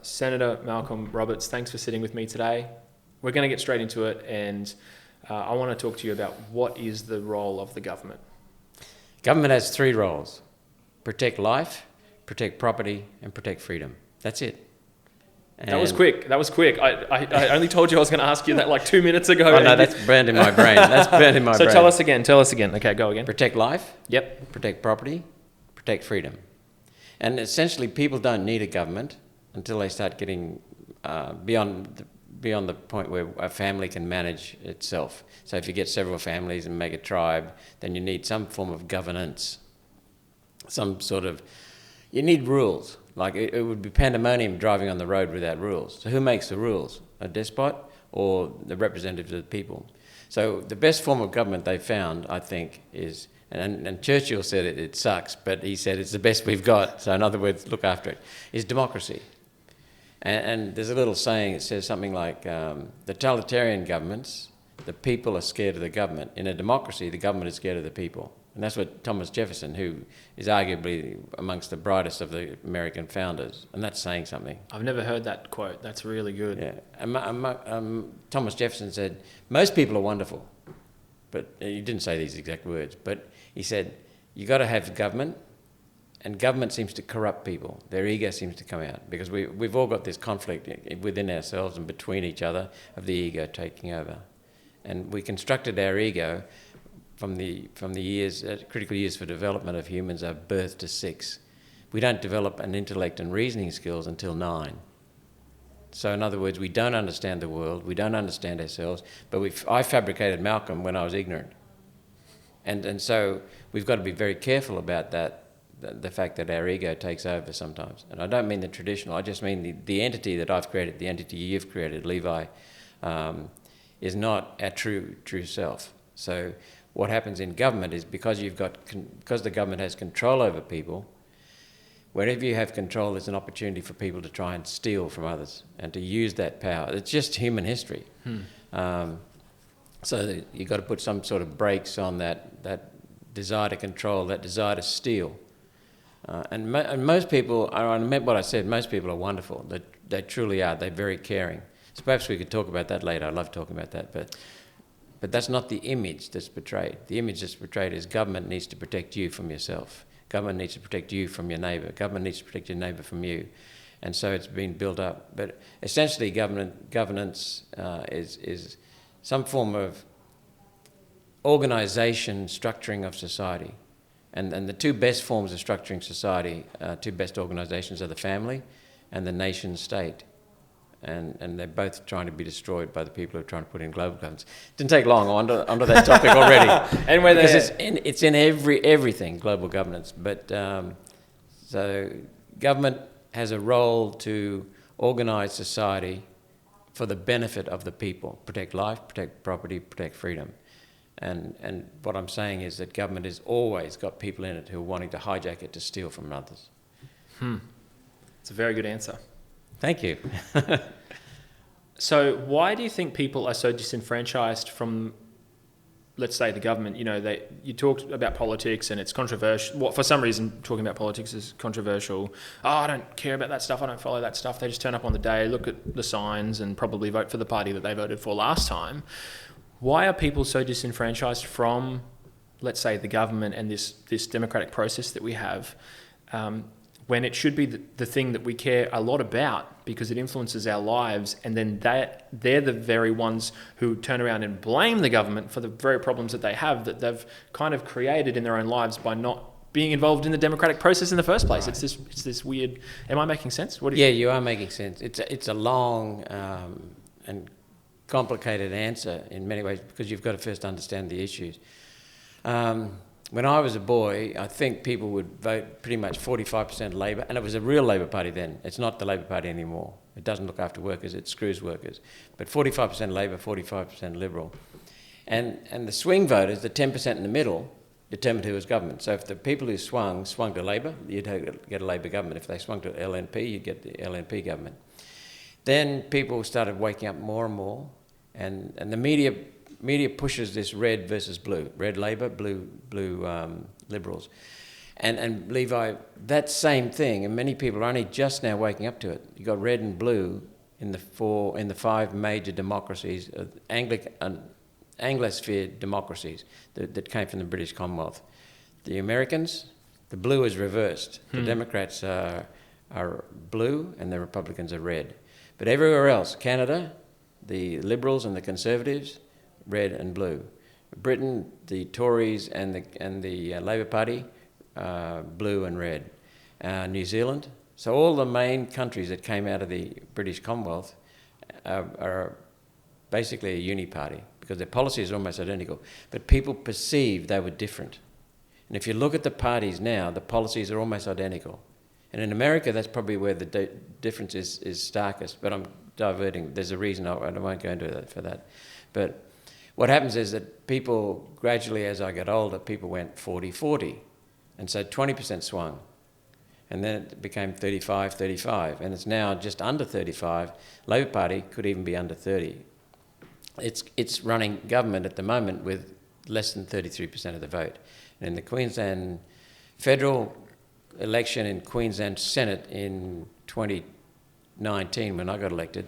Senator Malcolm Roberts, thanks for sitting with me today. We're going to get straight into it, and I want to talk to you about what is the role of the government. Government has three roles: protect life, protect property, and protect freedom. That's it. And that was quick. I only told you I was going to ask you that like 2 minutes ago. Oh no, that's burned in my brain. So tell us again. Okay, go again. Protect life. Yep. Protect property, protect freedom. And essentially, people don't need a government until they start getting beyond the point where a family can manage itself. So if you get several families and make a tribe, then you need some form of governance. You need rules. Like it would be pandemonium driving on the road without rules. So who makes the rules? A despot or the representatives of the people? So the best form of government they found, I think, is, and Churchill said it sucks, but he said it's the best we've got. So in other words, look after it, is democracy. And there's a little saying, it says something like, the totalitarian governments, the people are scared of the government. In a democracy, the government is scared of the people. And that's what Thomas Jefferson, who is arguably amongst the brightest of the American founders, and that's saying something. I've never heard that quote. That's really good. Yeah. Thomas Jefferson said, most people are wonderful. But he didn't say these exact words, but he said, you got to have government, and government seems to corrupt people. Their ego seems to come out, because we've all got this conflict within ourselves and between each other of the ego taking over. And we constructed our ego from the years, critical years for development of humans are birth to 6. We don't develop an intellect and reasoning skills until 9. So in other words, we don't understand the world, we don't understand ourselves, but I fabricated Malcolm when I was ignorant. And so we've got to be very careful about that, the fact that our ego takes over sometimes. And I don't mean the traditional, I just mean the entity that I've created, the entity you've created, Levi, is not our true self. So what happens in government is because the government has control over people, wherever you have control, there's an opportunity for people to try and steal from others and to use that power. It's just human history. So you've got to put some sort of brakes on that desire to control, that desire to steal. And most people, I meant what I said, most people are wonderful. They truly are. They're very caring. So perhaps we could talk about that later. I love talking about that. But that's not the image that's portrayed. The image that's portrayed is government needs to protect you from yourself. Government needs to protect you from your neighbour. Government needs to protect your neighbour from you. And so it's been built up. But essentially governance is some form of organisation, structuring of society. And the two best forms of structuring society, two best organisations are the family and the nation state. And they're both trying to be destroyed by the people who are trying to put in global governance. Didn't take long onto that topic already. And because it's in everything, global governance. But so government has a role to organise society for the benefit of the people. Protect life, protect property, protect freedom. And what I'm saying is that government has always got people in it who are wanting to hijack it to steal from others. It's a very good answer. Thank you. So why do you think people are so disenfranchised from, let's say, the government? You know, you talked about politics and it's controversial. Well, for some reason, talking about politics is controversial. Oh, I don't care about that stuff. I don't follow that stuff. They just turn up on the day, look at the signs and probably vote for the party that they voted for last time. Why are people so disenfranchised from, let's say, the government and this democratic process that we have, when it should be the thing that we care a lot about because it influences our lives, and then they're the very ones who turn around and blame the government for the very problems that they have, that they've kind of created in their own lives by not being involved in the democratic process in the first place. Right. It's this weird. Am I making sense? You are making sense. It's a long and complicated answer in many ways because you've got to first understand the issues. When I was a boy, I think people would vote pretty much 45% Labor, and it was a real Labor Party then. It's not the Labor Party anymore. It doesn't look after workers, it screws workers. But 45% Labor, 45% Liberal. And the swing voters, the 10% in the middle, determined who was government. So if the people who swung to Labor, you'd get a Labor government. If they swung to LNP, you'd get the LNP government. Then people started waking up more and more, and the media pushes this red versus blue, red Labor, blue Liberals. And Levi, that same thing, and many people are only just now waking up to it. You got red and blue in the five major democracies, Anglosphere democracies that came from the British Commonwealth. The Americans, the blue is reversed. The Democrats are blue and the Republicans are red. But everywhere else, Canada, the Liberals and the Conservatives, red and blue. Britain, the Tories and the Labour Party, blue and red. New Zealand. So all the main countries that came out of the British Commonwealth are basically a uni-party because their policies are almost identical. But people perceived they were different. And if you look at the parties now, the policies are almost identical. And in America, that's probably where the difference is starkest. But I'm diverting. There's a reason I won't go into that for that. But what happens is that people gradually, as I got older, people went 40-40. And so 20% swung. And then it became 35-35. And it's now just under 35. Labour Party could even be under 30. It's running government at the moment with less than 33% of the vote. And in the Queensland federal election in Queensland Senate in 2019, when I got elected,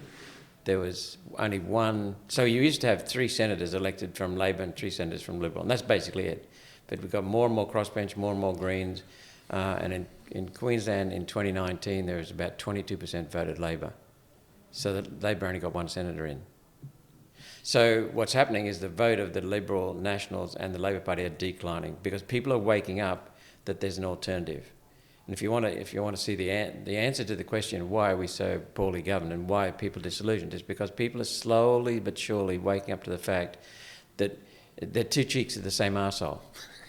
there was only one. So you used to have 3 senators elected from Labor and 3 senators from Liberal, and that's basically it. But we've got more and more crossbench, more and more Greens, and in Queensland in 2019 there was about 22% voted Labor. So that Labor only got 1 senator in. So what's happening is the vote of the Liberal Nationals and the Labor Party are declining because people are waking up that there's an alternative. And if you want to see the answer to the question why are we so poorly governed and why are people disillusioned, is because people are slowly but surely waking up to the fact that they're 2 cheeks of the same arsehole.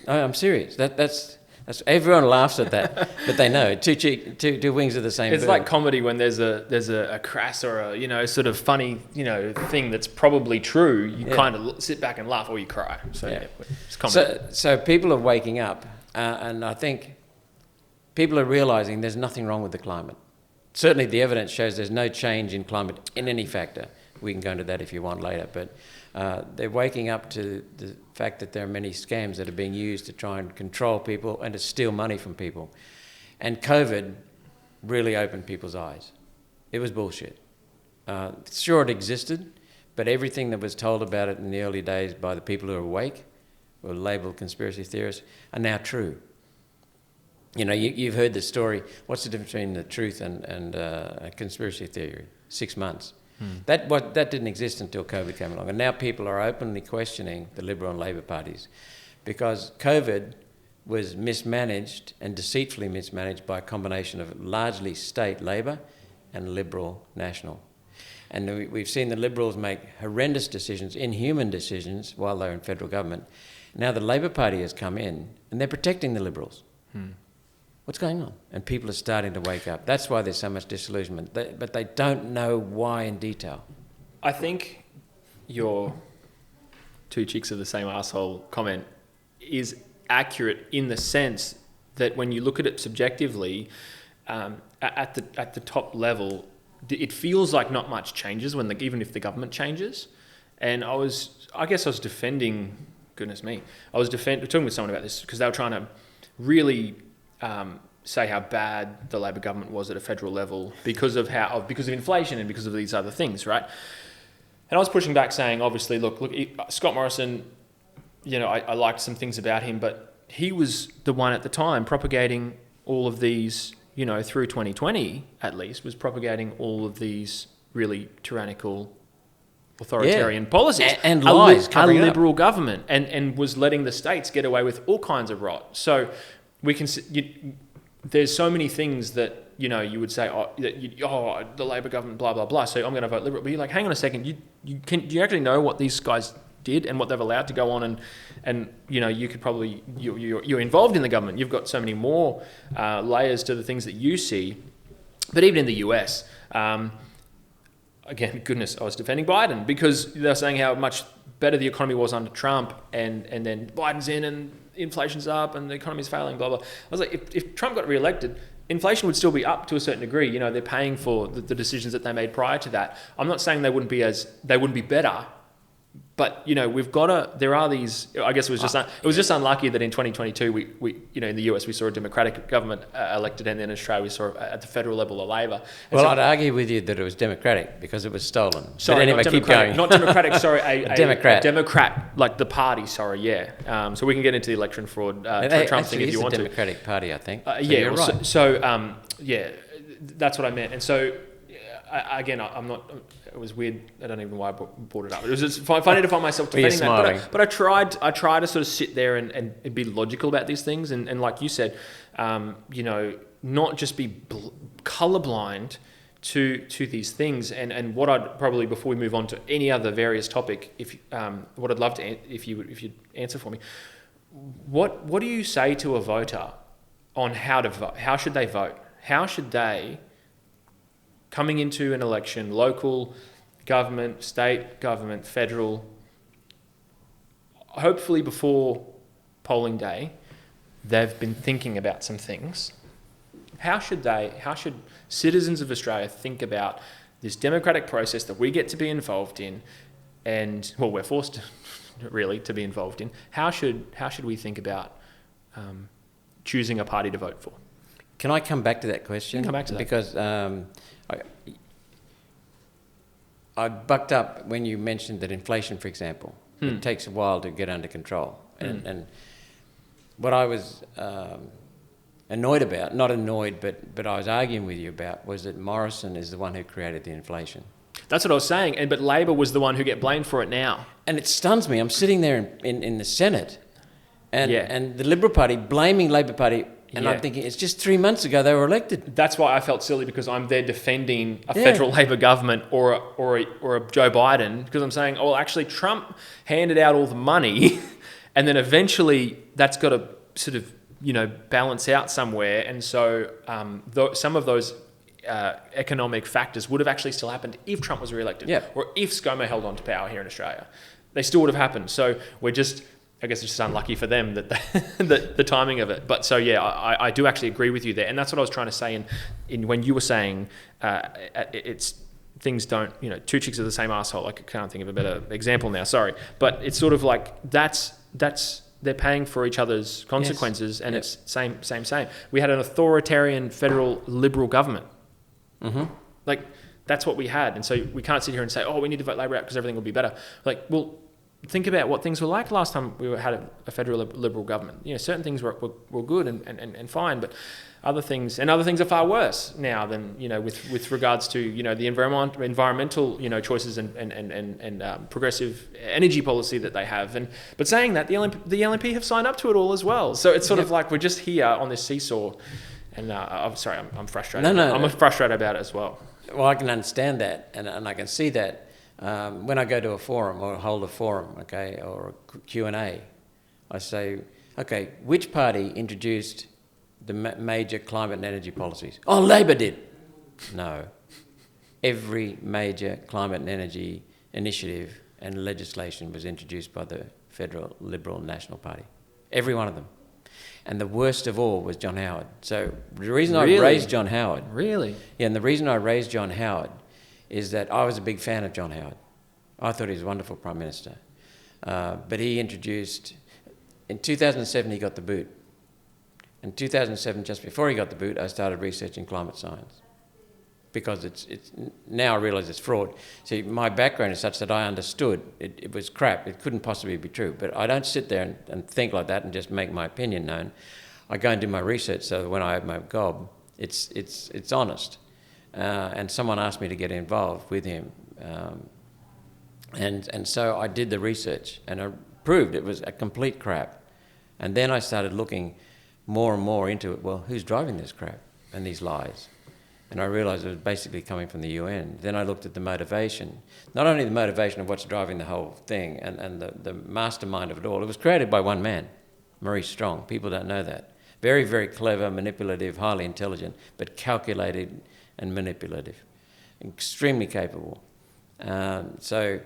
No, I'm serious. That's everyone laughs at that, but they know two wings of the same bird. It's like comedy when there's a crass or a sort of funny thing that's probably true. You kind of sit back and laugh or you cry. So it's comedy. So people are waking up, and I think people are realising there's nothing wrong with the climate. Certainly the evidence shows there's no change in climate in any factor. We can go into that if you want later, but they're waking up to the fact that there are many scams that are being used to try and control people and to steal money from people. And COVID really opened people's eyes. It was bullshit. Sure, it existed, but everything that was told about it in the early days by the people who are awake, who are labelled conspiracy theorists, are now true. You've heard the story. What's the difference between the truth and a conspiracy theory? 6 months. That didn't exist until COVID came along. And now people are openly questioning the Liberal and Labor parties because COVID was mismanaged and deceitfully mismanaged by a combination of largely state Labor and Liberal National. And we've seen the Liberals make horrendous decisions, inhuman decisions, while they're in federal government. Now the Labor Party has come in and they're protecting the Liberals. What's going on? And people are starting to wake up. That's why there's so much disillusionment. But they don't know why in detail. I think your 2 cheeks of the same arsehole comment is accurate in the sense that when you look at it subjectively, at the top level, it feels like not much changes even if the government changes. And I guess I was defending, goodness me, talking with someone about this because they were trying to really say how bad the Labor government was at a federal level because of inflation and because of these other things, right? And I was pushing back, saying, obviously, look, Scott Morrison, I liked some things about him, but he was the one at the time propagating all of these, through 2020 at least, was propagating all of these really tyrannical, authoritarian policies and lies, a liberal government, and was letting the states get away with all kinds of rot. So we can there's so many things that you would say the Labor government blah blah blah, so I'm going to vote Liberal, but you're like, hang on a second, do you actually know what these guys did and what they've allowed to go on, and you could probably you're involved in the government, you've got so many more layers to the things that you see. But even in the US, again, goodness, I was defending Biden because they're saying how much better the economy was under Trump, and then Biden's in and inflation's up and the economy's failing, blah, blah. I was like, if Trump got re-elected, inflation would still be up to a certain degree. They're paying for the decisions that they made prior to that. I'm not saying they wouldn't be better, But there are these. I guess it was just unlucky that in 2022 we in the US we saw a Democratic government elected, and then in Australia we saw at the federal level a Labor. And Well, I'd argue with you that it was Democratic because it was stolen. Sorry, but anyway, not keep going. Not Democratic. Sorry, a Democrat. A Democrat, like the party. Sorry, yeah. So we can get into the election fraud Trump thing if you want to. Democratic Party, I think. You're right. Yeah, that's what I meant. And so I'm not. It was weird. I don't even know why I brought it up. It was just funny to find myself defending that. But I tried to sort of sit there and be logical about these things. And like you said, not just be colorblind to these things. And what I'd probably, before we move on to any other various topic, what I'd love to, if you'd answer for me, what do you say to a voter on how to vote? How should they vote? How should they, coming into an election, local government, state government, federal, hopefully before polling day, they've been thinking about some things. How should citizens of Australia think about this democratic process that we get to be involved in, and, well, we're forced really to be involved in? How should we think about choosing a party to vote for? Can I come back to that question? You can come back to that. Because I bucked up when you mentioned that inflation, for example, it takes a while to get under control. And what I was annoyed about, not annoyed, but I was arguing with you about, was that Morrison is the one who created the inflation. That's what I was saying. But Labor was the one who get blamed for it now. And it stuns me. I'm sitting there in the Senate and the Liberal Party blaming Labor Party. And I'm thinking, it's just 3 months ago they were elected. That's why I felt silly, because I'm there defending a federal Labor government or a Joe Biden, because I'm saying, oh, well, actually Trump handed out all the money and then eventually that's got to sort of, balance out somewhere. And so some of those economic factors would have actually still happened if Trump was re-elected, or if ScoMo held on to power here in Australia. They still would have happened. So I guess it's just unlucky for them that the timing of it. But so, I do actually agree with you there. And that's what I was trying to say in when you were saying it's things don't, two chicks are the same asshole. I can't think of a better example now, sorry. But it's sort of like that's they're paying for each other's consequences, and it's same. We had an authoritarian federal Liberal government. Mm-hmm. Like, that's what we had. And so we can't sit here and say, oh, we need to vote Labor out because everything will be better. Like, well, think about what things were like last time we had a federal Liberal government. Certain things were good and fine, but other things are far worse now than, with regards to, the environmental, choices and progressive energy policy that they have. But saying that, the LNP have signed up to it all as well. So it's sort of like we're just here on this seesaw. And I'm sorry, I'm frustrated. No. I'm frustrated about it as well. Well, I can understand that, and I can see that. When I go to a forum or hold a forum, or a Q&A, I say, okay, which party introduced the major climate and energy policies? Oh, Labor did. No. Every major climate and energy initiative and legislation was introduced by the federal Liberal National Party. Every one of them. And the worst of all was John Howard. So the reason I raised John Howard... Really? Yeah, and the reason I raised John Howard is that I was a big fan of John Howard. I thought he was a wonderful Prime Minister. But he introduced... In 2007, he got the boot. In 2007, just before he got the boot, I started researching climate science. Because it's now I realise it's fraud. See, my background is such that I understood it was crap. It couldn't possibly be true. But I don't sit there and think like that and just make my opinion known. I go and do my research so that when I have my gob, it's honest. And someone asked me to get involved with him. And so I did the research, and I proved it was a complete crap. And then I started looking more and more into it. Well, who's driving this crap and these lies? And I realised it was basically coming from the UN. Then I looked at the motivation. Not only the motivation of what's driving the whole thing and the mastermind of it all. It was created by one man, Maurice Strong. People don't know that. Very, very clever, manipulative, highly intelligent, but calculated and manipulative. Extremely capable. So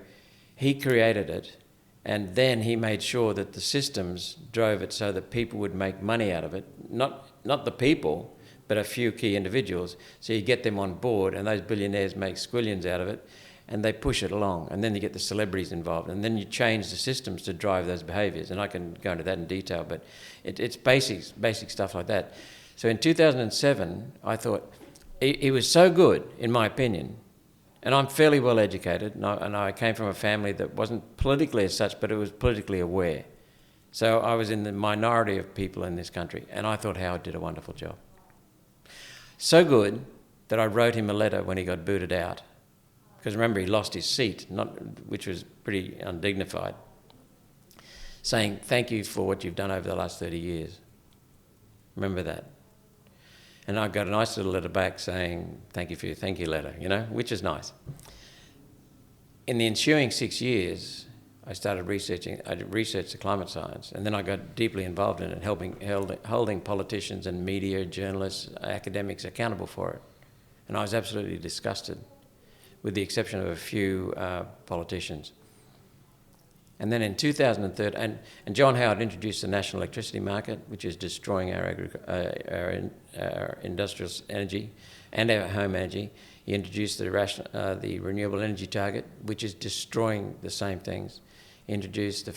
he created it, and then he made sure that the systems drove it so that people would make money out of it. Not the people, but a few key individuals. So you get them on board, and those billionaires make squillions out of it. and they push it along, and then you get the celebrities involved, and then you change the systems to drive those behaviours. And I can go into that in detail, but it's basic stuff like that. So in 2007, I thought he was so good, in my opinion, and I'm fairly well educated, and I came from a family that wasn't politically as such, but it was politically aware. So I was in the minority of people in this country, and I thought Howard did a wonderful job. So good that I wrote him a letter when he got booted out. Because remember, he lost his seat, which was pretty undignified, saying, thank you for what you've done over the last 30 years. Remember that. And I got a nice little letter back saying, thank you for your thank you letter, which is nice. In the ensuing 6 years, I researched the climate science, and then I got deeply involved in it, holding politicians and media, journalists, academics accountable for it. And I was absolutely disgusted, with the exception of a few politicians. And then in 2013, and John Howard introduced the national electricity market, which is destroying our industrial energy and our home energy. He introduced the renewable energy target, which is destroying the same things. He was the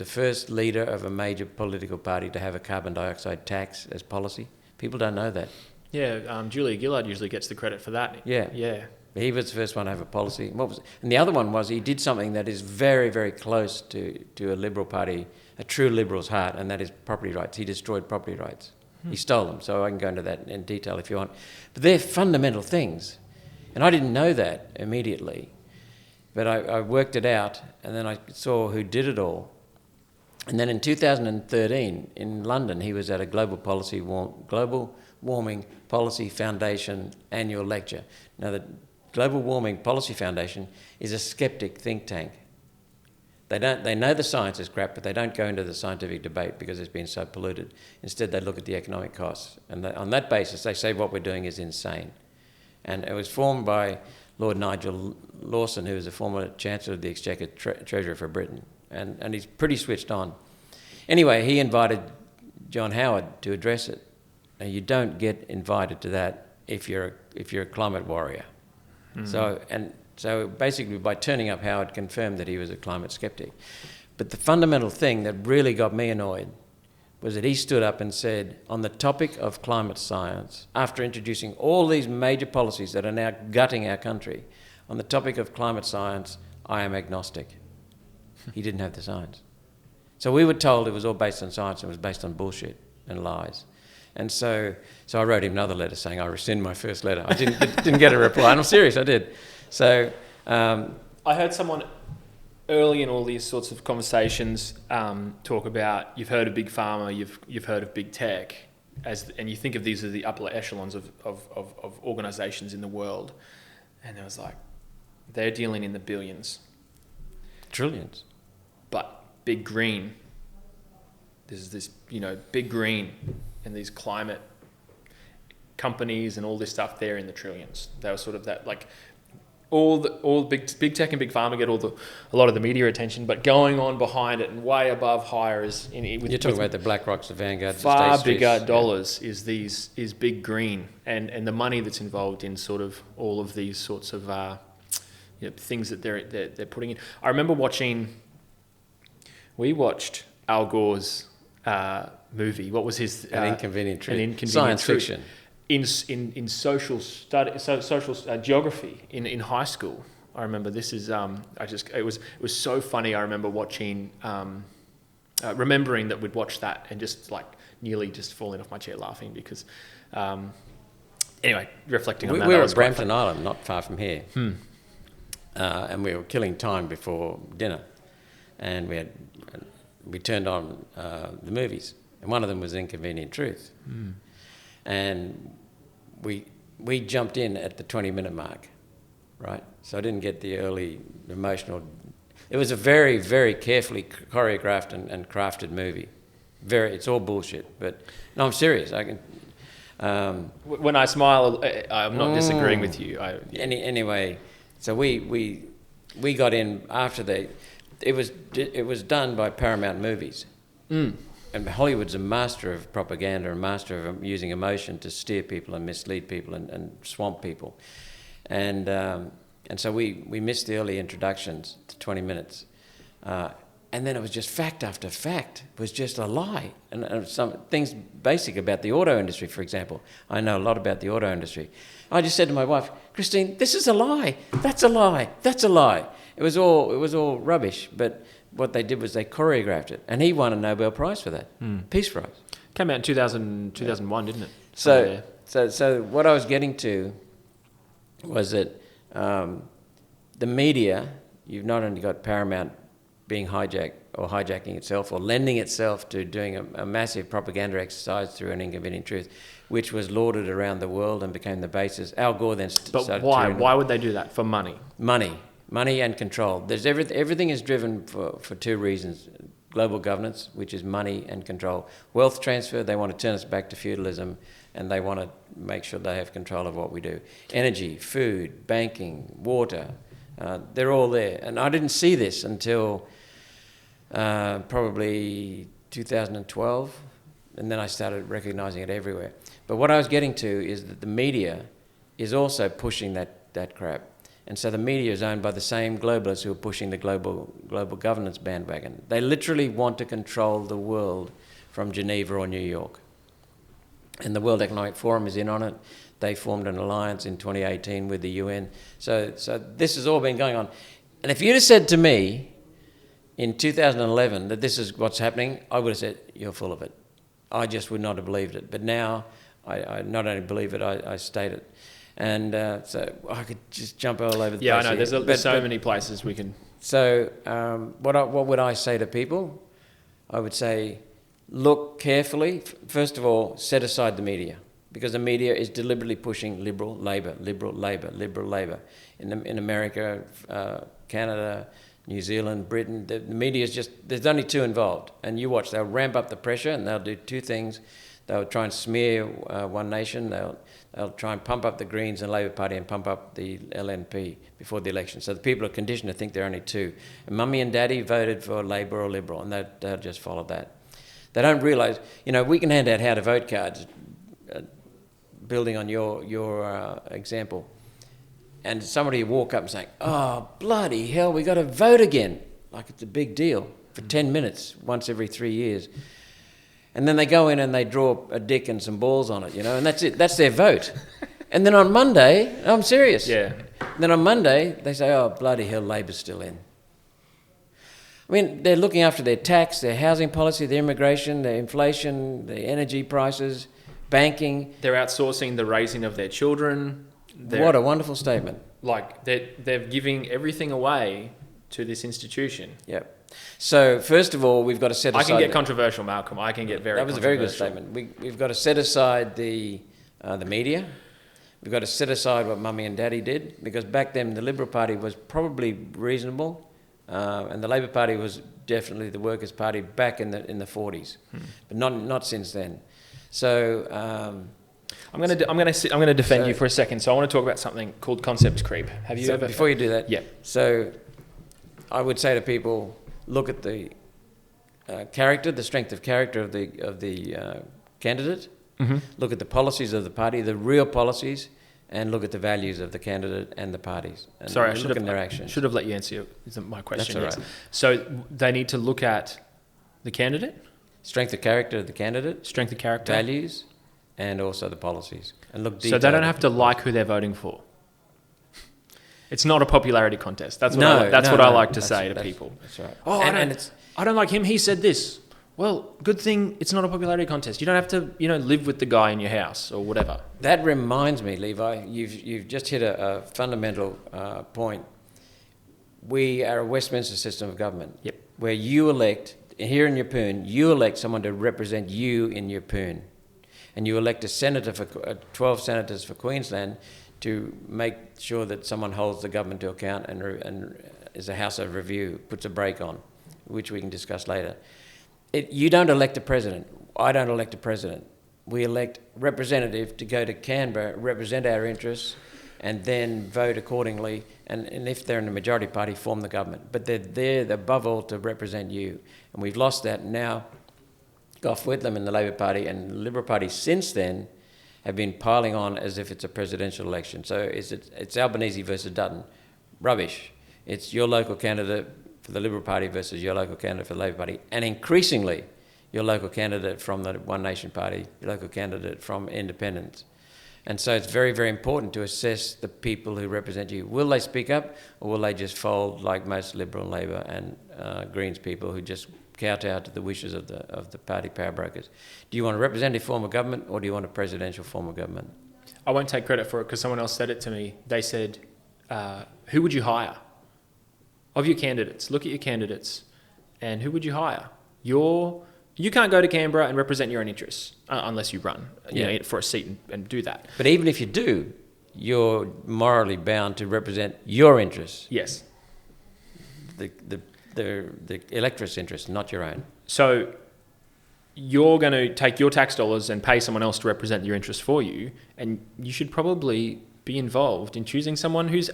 first leader of a major political party to have a carbon dioxide tax as policy. People don't know that. Yeah, Julia Gillard usually gets the credit for that. Yeah. He was the first one to have a policy. And the other one was he did something that is very, very close to a Liberal Party, a true Liberal's heart, and that is property rights. He destroyed property rights. He stole them, so I can go into that in detail if you want. But they're fundamental things. And I didn't know that immediately. But I worked it out, and then I saw who did it all. And then in 2013, in London, he was at a Global Warming Policy Foundation annual lecture. Now, the Global Warming Policy Foundation is a skeptic think tank. They know the science is crap, but they don't go into the scientific debate because it's been so polluted. Instead, they look at the economic costs. And on that basis, they say what we're doing is insane. And it was formed by Lord Nigel Lawson, who was the former Chancellor of the Exchequer Treasurer for Britain. And he's pretty switched on. Anyway, he invited John Howard to address it. Now, you don't get invited to that if you're a climate warrior. Mm-hmm. So basically, by turning up, Howard confirmed that he was a climate skeptic. But the fundamental thing that really got me annoyed was that he stood up and said, on the topic of climate science, after introducing all these major policies that are now gutting our country, on the topic of climate science, I am agnostic. He didn't have the science. So we were told it was all based on science and it was based on bullshit and lies. And so I wrote him another letter saying I rescind my first letter. I didn't get a reply, and I'm serious, I did. So I heard someone early in all these sorts of conversations talk about, you've heard of big pharma, you've heard of big tech, and you think of these as the upper echelons of organisations in the world, and it was like they're dealing in the billions, trillions, but big green. There's this, big green, and these climate companies and all this stuff, they're in the trillions. They were sort of that, like, all big tech and big pharma get a lot of the media attention, but going on behind it and way above higher is you're talking about the BlackRocks, the Vanguard, far the bigger dollars is big green and the money that's involved in sort of all of these sorts of things that they're putting in. I remember we watched Al Gore's movie. What was his An Inconvenient Truth? An Inconvenient Science Truth. fiction. In social study, social geography in high school. I remember this is it was so funny. I remember watching, remembering that we'd watched that and just like nearly just falling off my chair laughing because, anyway, reflecting on that. We were at Brampton Island, not far from here, and we were killing time before dinner, and we turned on the movies, and one of them was Inconvenient Truth. And we jumped in at the 20-minute mark, right? So I didn't get the early emotional. It was a very, very carefully choreographed and crafted movie. It's all bullshit, but no, I'm serious. I can. When I smile, I'm not disagreeing with you. Anyway, so we got in after it was done by Paramount Movies. And Hollywood's a master of propaganda, a master of using emotion to steer people and mislead people and swamp people. And And so we missed the early introductions to 20 minutes. And then it was just fact after fact. It was just a lie. And some things basic about the auto industry, for example. I know a lot about the auto industry. I just said to my wife, Christine, this is a lie. That's a lie. That's a lie. It was all rubbish. But what they did was they choreographed it. And he won a Nobel Prize for that. Peace Prize. Came out in 2001, didn't it? So what I was getting to was that the media, you've not only got Paramount being hijacked or hijacking itself or lending itself to doing a massive propaganda exercise through An Inconvenient Truth, which was lauded around the world and became the basis. Al Gore then started... But why? Why would they do that? For money? Money and control. Everything is driven for two reasons. Global governance, which is money and control. Wealth transfer, they want to turn us back to feudalism, and they want to make sure they have control of what we do. Energy, food, banking, water, they're all there. And I didn't see this until probably 2012, and then I started recognizing it everywhere. But what I was getting to is that the media is also pushing that crap. And so the media is owned by the same globalists who are pushing the global governance bandwagon. They literally want to control the world from Geneva or New York. And the World Economic Forum is in on it. They formed an alliance in 2018 with the UN. So this has all been going on. And if you'd have said to me in 2011 that this is what's happening, I would have said, you're full of it. I just would not have believed it. But now I not only believe it, I state it. And so I could just jump all over the place. Yeah, I know. There's so many places we can... So what would I say to people? I would say, look carefully. First of all, set aside the media, because the media is deliberately pushing liberal Labor. In America, Canada, New Zealand, Britain, the media is just... There's only two involved. And you watch, they'll ramp up the pressure and they'll do two things. They'll try and smear One Nation. They'll try and pump up the Greens and Labor Party and pump up the LNP before the election. So the people are conditioned to think there are only two. And Mummy and Daddy voted for Labor or Liberal, and they'll just follow that. They don't realise, we can hand out how to vote cards, building on your example, and somebody walk up and say, oh, bloody hell, we got to vote again. Like it's a big deal for 10 minutes, once every 3 years. And then they go in and they draw a dick and some balls on it, and that's it. That's their vote. And then on Monday, I'm serious. Yeah. Then on Monday, they say, oh, bloody hell, Labor's still in. I mean, they're looking after their tax, their housing policy, their immigration, their inflation, their energy prices, banking. They're outsourcing the raising of their children. What a wonderful statement. Like, they're giving everything away to this institution. Yep. So, first of all, we've got to set aside... I can get controversial, Malcolm. I can get very controversial. That was a very good statement. We've got to set aside the media. We've got to set aside what Mummy and Daddy did, because back then the Liberal Party was probably reasonable, and the Labor Party was definitely the Workers' Party back in the 40s, but not since then. So... I'm going to defend you for a second. So I want to talk about something called concept creep. Have you ever... Before you do that... Yeah. So I would say to people... Look at the character, the strength of character of the candidate. Mm-hmm. Look at the policies of the party, the real policies, and look at the values of the candidate and the parties. And Sorry, I should have let you answer my question. That's all right. So they need to look at the candidate, strength of character of the candidate, strength of character, values, and also the policies. And look. So they don't have to like who they're voting for. It's not a popularity contest. That's what I like to say to people. That's right. Oh, I don't like him. He said this. Well, good thing it's not a popularity contest. You don't have to, live with the guy in your house or whatever. That reminds me, Levi, you've just hit a fundamental point. We are a Westminster system of government. Yep. Where you elect, here in Yeppoon, you elect someone to represent you in Yeppoon. And you elect a senator 12 senators for Queensland to make sure that someone holds the government to account and is a house of review, puts a brake on, which we can discuss later. You don't elect a president. I don't elect a president. We elect representative to go to Canberra, represent our interests, and then vote accordingly. And if they're in the majority party, form the government. But they're there above all to represent you. And we've lost that. Now, Gough Whitlam in the Labor Party and the Liberal Party since then have been piling on as if it's a presidential election. So it's Albanese versus Dutton. rubbish. It's your local candidate for the Liberal Party versus your local candidate for the Labor Party, and increasingly your local candidate from the One Nation Party, your local candidate from Independents. And so it's very, very important to assess the people who represent you. Will they speak up, or will they just fold like most Liberal and Labor and Greens people who just kowtow to the wishes of the party power brokers? Do you want a representative form of government, or do you want a presidential form of government? I won't take credit for it because someone else said it to me. They said, who would you hire? Of your candidates, look at your candidates, and who would you hire? You can't go to Canberra and represent your own interests unless you run for a seat and do that. But even if you do, you're morally bound to represent your interests. Yes. The electorate's interests, not your own. So you're going to take your tax dollars and pay someone else to represent your interests for you, and you should probably be involved in choosing someone who's,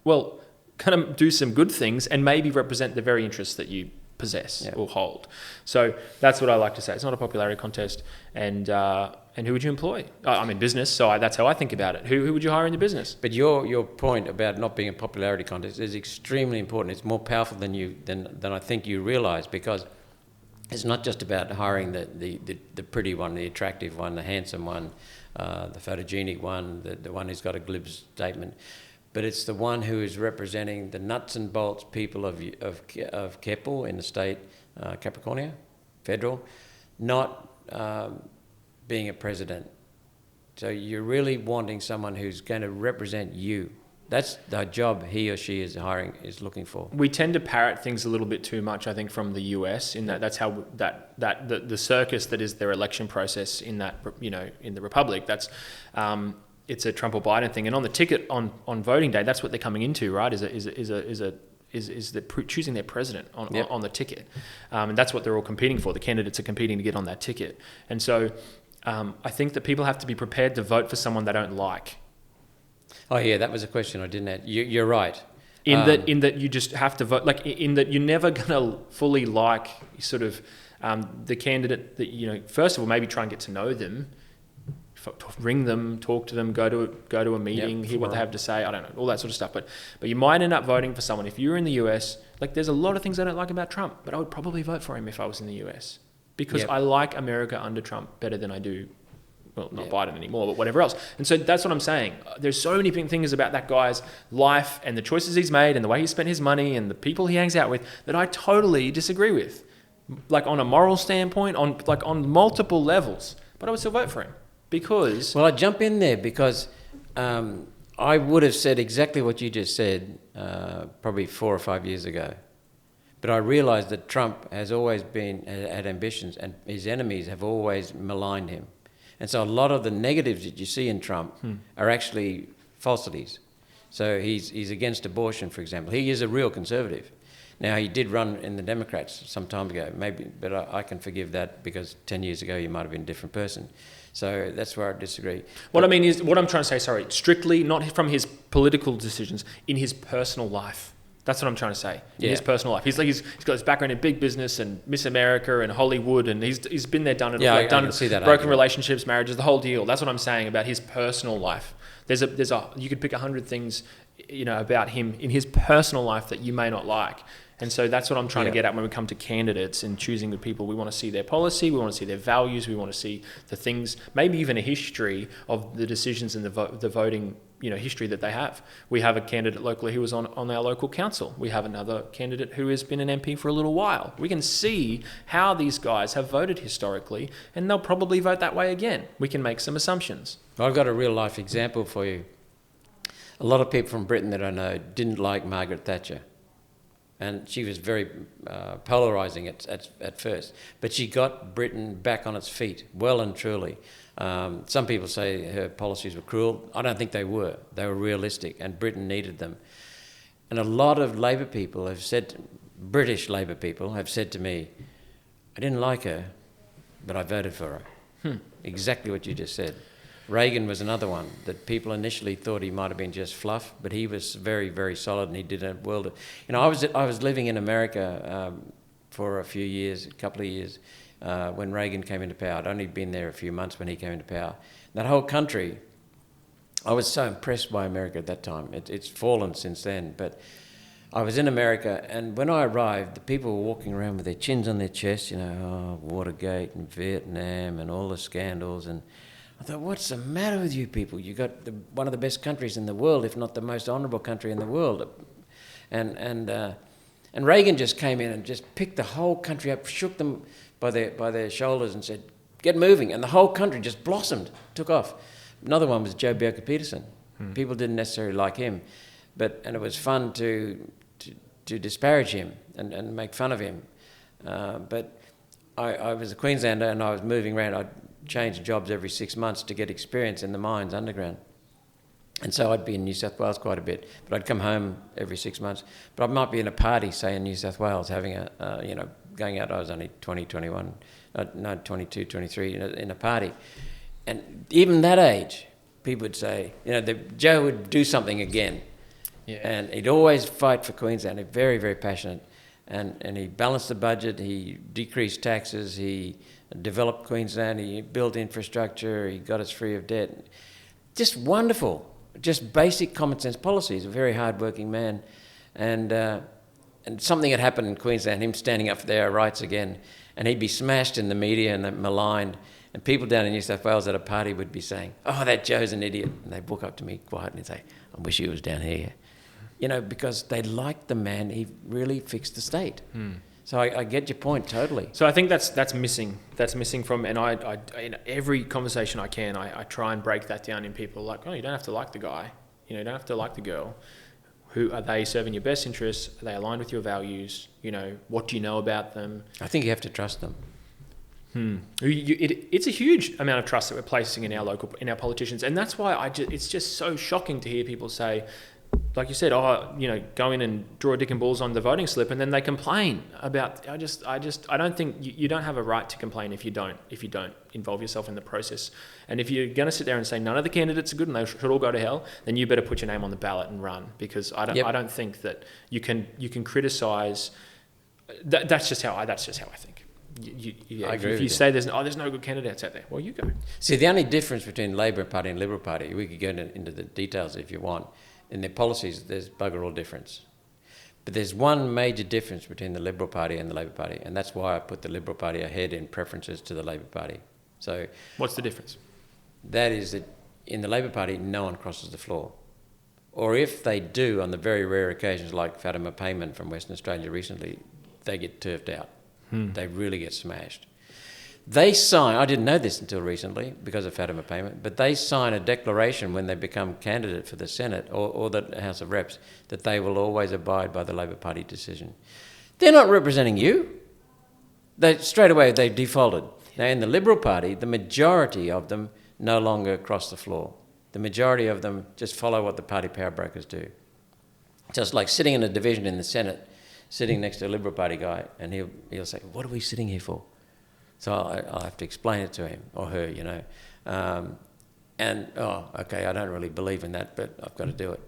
well, kind of do some good things and maybe represent the very interests that you possess or hold. So that's what I like to say. It's not a popularity contest. And who would you employ? I'm in business, so that's how I think about it. Who would you hire in the business? But your point about not being a popularity contest is extremely important. It's more powerful than I think you realise, because it's not just about hiring the pretty one, the attractive one, the handsome one, the photogenic one, the one who's got a glib statement. But it's the one who is representing the nuts and bolts people of Keppel in the state, Capricornia, federal, not being a president. So you're really wanting someone who's going to represent you. That's the job he or she is looking for. We tend to parrot things a little bit too much, I think, from the US, in that's how the circus that is their election process in that, in the Republic. That's it's a Trump or Biden thing, and on the ticket on voting day, that's what they're coming into, right? Is choosing their president on the ticket, and that's what they're all competing for. The candidates are competing to get on that ticket, and so I think that people have to be prepared to vote for someone they don't like. Oh yeah, that was a question I didn't add. You're right. In that you just have to vote, like in that you're never gonna fully like sort of the candidate that first of all maybe try and get to know them. Ring them, talk to them, go to a meeting, hear what they have to say. I don't know, all that sort of stuff. But you might end up voting for someone. If you're in the US, like there's a lot of things I don't like about Trump, but I would probably vote for him if I was in the US because I like America under Trump better than I do, well, not Biden anymore, but whatever else. And so that's what I'm saying. There's so many things about that guy's life and the choices he's made and the way he spent his money and the people he hangs out with that I totally disagree with, like on a moral standpoint, on multiple levels. But I would still vote for him. Because... Well, I jump in there because I would have said exactly what you just said probably 4 or 5 years ago. But I realised that Trump has always had ambitions, and his enemies have always maligned him. And so a lot of the negatives that you see in Trump are actually falsities. So he's against abortion, for example. He is a real conservative. Now, he did run in the Democrats some time ago, maybe, but I can forgive that because 10 years ago he might have been a different person. So that's where I disagree. What I'm trying to say, strictly not from his political decisions, in his personal life. That's what I'm trying to say. In his personal life, he's got his background in big business and Miss America and Hollywood, and he's been there, done it. Yeah, I can see that. Broken relationships, marriages, the whole deal. That's what I'm saying about his personal life. You could pick 100 things, about him in his personal life that you may not like. And so that's what I'm trying to get at when we come to candidates and choosing the people. We want to see their policy, we want to see their values, we want to see the things, maybe even a history of the decisions and the voting, history that they have. We have a candidate locally who was on our local council. We have another candidate who has been an MP for a little while. We can see how these guys have voted historically, and they'll probably vote that way again. We can make some assumptions. I've got a real life example for you. A lot of people from Britain that I know didn't like Margaret Thatcher. And she was very polarising at first. But she got Britain back on its feet, well and truly. Some people say her policies were cruel. I don't think they were. They were realistic, and Britain needed them. And a lot of Labor people British Labor people have said to me, I didn't like her, but I voted for her. Exactly what you just said. Reagan was another one that people initially thought he might have been just fluff, but he was very, very solid, and he did a world of... I was living in America for a couple of years, when Reagan came into power. I'd only been there a few months when he came into power. That whole country I was so impressed by America at that time. It's fallen since then, but I was in America, and when I arrived, the people were walking around with their chins on their chests, Watergate and Vietnam and all the scandals. And I thought, what's the matter with you people? You got one of the best countries in the world, if not the most honourable country in the world. And Reagan just came in and just picked the whole country up, shook them by their shoulders and said, get moving. And the whole country just blossomed, took off. Another one was Joe Bjelke-Peterson. People didn't necessarily like him, and it was fun to disparage him and make fun of him. But I was a Queenslander and I was moving around. I'd change jobs every 6 months to get experience in the mines underground. And so I'd be in New South Wales quite a bit, but I'd come home every 6 months. But I might be in a party, say in New South Wales, having going out. I was only 20, 21, 22, 23 in a party. And even that age, people would say, Joe would do something again. Yeah. And he'd always fight for Queensland. He's very, very passionate. And he balanced the budget, he decreased taxes, he developed Queensland, he built infrastructure, he got us free of debt. Just wonderful. Just basic common sense policies. A very hard-working man. And something had happened in Queensland, him standing up for their rights again, and he'd be smashed in the media and maligned. And people down in New South Wales at a party would be saying, oh, that Joe's an idiot. And they'd walk up to me quietly and say, I wish he was down here. Because they liked the man, he really fixed the state. So I get your point totally. So I think that's missing. That's missing from, and I in every conversation I can, I try and break that down in people. Like, oh, you don't have to like the guy. You don't have to like the girl. Who are they serving your best interests? Are they aligned with your values? What do you know about them? I think you have to trust them. It's a huge amount of trust that we're placing in our politicians, and that's why it's just so shocking to hear people say, like you said, go in and draw a dick and balls on the voting slip, and then they complain about. I don't think you don't have a right to complain if you don't involve yourself in the process. And if you're going to sit there and say none of the candidates are good and they should all go to hell, then you better put your name on the ballot and run, because I don't think that you can criticise. That's just how I think. I agree if you say there's no good candidates out there, well, you go. See, the only difference between Labor Party and Liberal Party, we could go into the details if you want. In their policies, there's bugger all difference. But there's one major difference between the Liberal Party and the Labor Party, and that's why I put the Liberal Party ahead in preferences to the Labor Party. So, what's the difference? That is that in the Labor Party, no one crosses the floor. Or if they do, on the very rare occasions like Fatima Payman from Western Australia recently, they get turfed out. They really get smashed. They sign, I didn't know this until recently because of Fatima Payman, but they sign a declaration when they become candidate for the Senate or the House of Reps that they will always abide by the Labor Party decision. They're not representing you. Straight away, they've defaulted. Now, in the Liberal Party, the majority of them no longer cross the floor. The majority of them just follow what the party power brokers do. Just like sitting in a division in the Senate, sitting next to a Liberal Party guy, and he'll say, what are we sitting here for? So I'll have to explain it to him or her, okay, I don't really believe in that, but I've got to do it.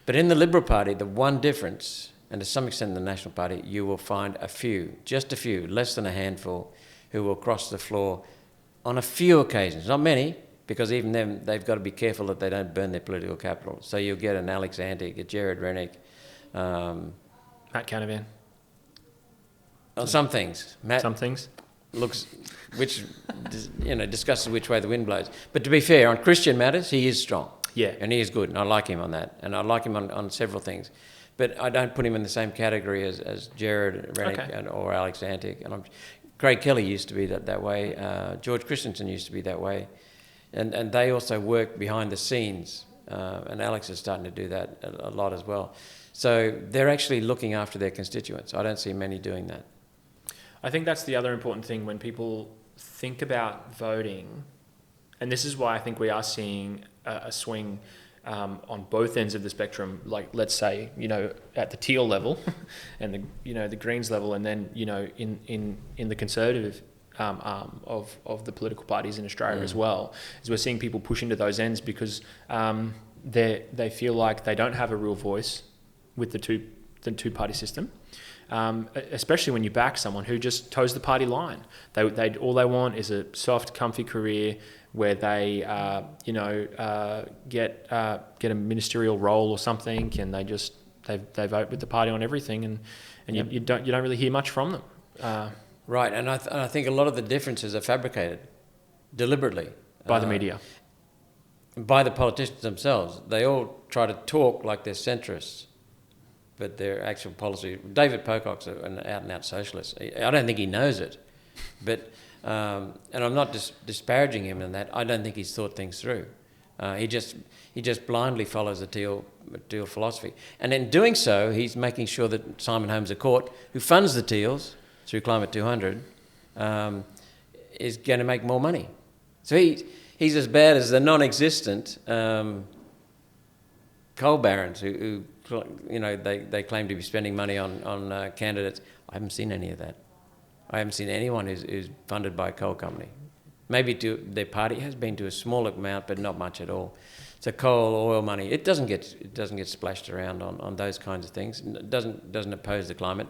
But in the Liberal Party, the one difference, and to some extent in the National Party, you will find just a few, less than a handful, who will cross the floor on a few occasions, not many, because even them, they've got to be careful that they don't burn their political capital. So you'll get an Alex Antic, a Jared Rennick. Matt Canavan. On some things. Matt some things. Discusses which way the wind blows. But to be fair, on Christian matters, he is strong. Yeah. And he is good, and I like him on that. And I like him on several things. But I don't put him in the same category as Jared Rennick or Alex Antic. And Craig Kelly used to be that way. George Christensen used to be that way. And they also work behind the scenes. And Alex is starting to do that a lot as well. So they're actually looking after their constituents. I don't see many doing that. I think that's the other important thing when people think about voting, and this is why I think we are seeing a swing on both ends of the spectrum. Like, let's say, at the teal level, and the Greens level, and then in the Conservative arm of the political parties in Australia as well, is we're seeing people push into those ends because they feel like they don't have a real voice with the two-party system. Especially when you back someone who just toes the party line. All they want is a soft, comfy career where they, get a ministerial role or something, and they vote with the party on everything, and you don't really hear much from them. Right, and I think a lot of the differences are fabricated deliberately By the media. By the politicians themselves. They all try to talk like they're centrists, but their actual policy... David Pocock's an out-and-out socialist. I don't think he knows it, but... and I'm not disparaging him in that. I don't think he's thought things through. He just blindly follows the teal philosophy. And in doing so, he's making sure that Simon Holmes à Court, who funds the teals through Climate 200, is going to make more money. So he's as bad as the non-existent coal barons who they claim to be spending money on candidates. I haven't seen any of that. I haven't seen anyone who's funded by a coal company. Maybe their party has been to a small amount, but not much at all. So coal, oil money, it doesn't get splashed around on those kinds of things. It doesn't oppose the climate.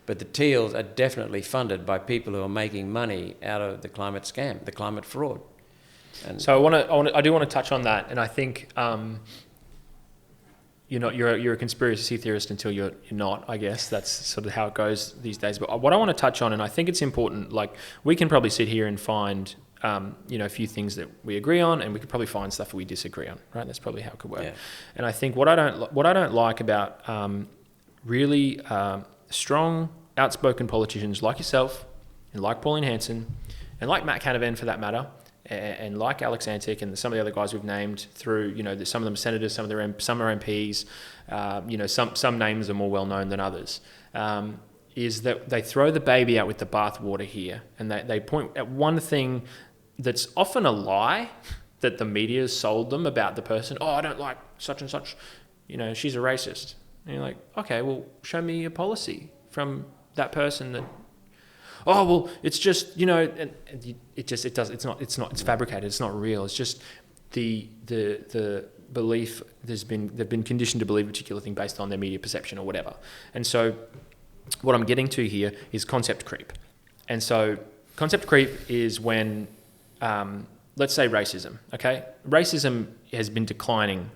But the teals are definitely funded by people who are making money out of the climate scam, the climate fraud. And so I do want to touch on that, and I think you're a conspiracy theorist until you're not. I guess that's sort of how it goes these days. But what I want to touch on, and I think it's important, like we can probably sit here and find a few things that we agree on, and we could probably find stuff that we disagree on. Right? That's probably how it could work. Yeah. And I think what I don't like about really strong, outspoken politicians like yourself, and like Pauline Hanson, and like Matt Canavan for that matter, and like Alex Antic and some of the other guys we've named through, some of them are senators, some are MPs, some names are more well known than others, is that they throw the baby out with the bathwater here, and they point at one thing that's often a lie that the media has sold them about the person. Oh, I don't like such and such, she's a racist. And you're like, okay, well, show me a policy from that person that, oh, well, it's just, it's fabricated, it's not real. It's just the belief they've been conditioned to believe a particular thing based on their media perception or whatever. And so what I'm getting to here is concept creep. And so concept creep is when, let's say racism, okay? Racism has been declining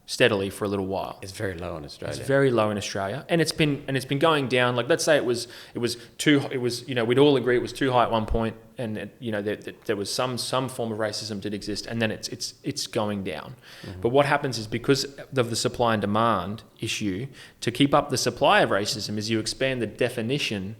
steadily for a little while. It's very low in Australia. It's very low in Australia, and it's been going down. Like, let's say it was we'd all agree it was too high at one point, and there was some form of racism did exist, and then it's going down. Mm-hmm. But what happens is, because of the supply and demand issue, to keep up the supply of racism is you expand the definition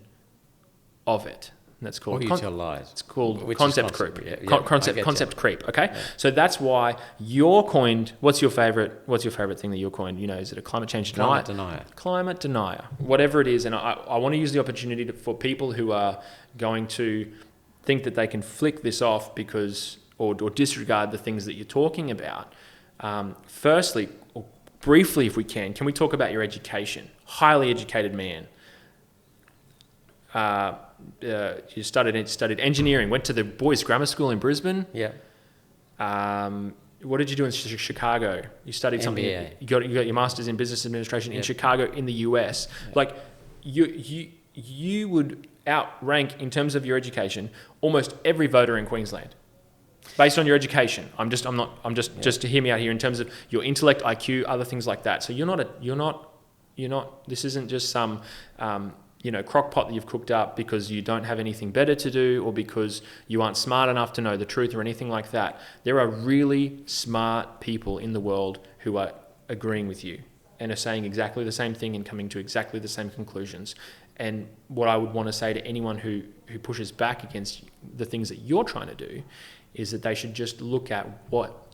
of it. And that's called... Or you tell lies. It's called concept creep. Yeah, concept creep, okay? Yeah. So that's why you're coined... What's your favourite thing that you're coined? Is it a climate change denier? Climate denier. Whatever it is. And I want to use the opportunity for people who are going to think that they can flick this off because... or disregard the things that you're talking about. Firstly, or briefly if we can we talk about your education? Highly educated man. You studied engineering, went to the boys' grammar school in Brisbane. Yeah. What did you do in Chicago? You studied something. MBA. You got your master's in business administration in Chicago in the US. Yeah. Like you would outrank in terms of your education almost every voter in Queensland, based on your education. Just to hear me out here in terms of your intellect, IQ, other things like that. So you're not. This isn't just some. Crock pot that you've cooked up because you don't have anything better to do or because you aren't smart enough to know the truth or anything like that. There are really smart people in the world who are agreeing with you and are saying exactly the same thing and coming to exactly the same conclusions. And what I would want to say to anyone who pushes back against the things that you're trying to do is that they should just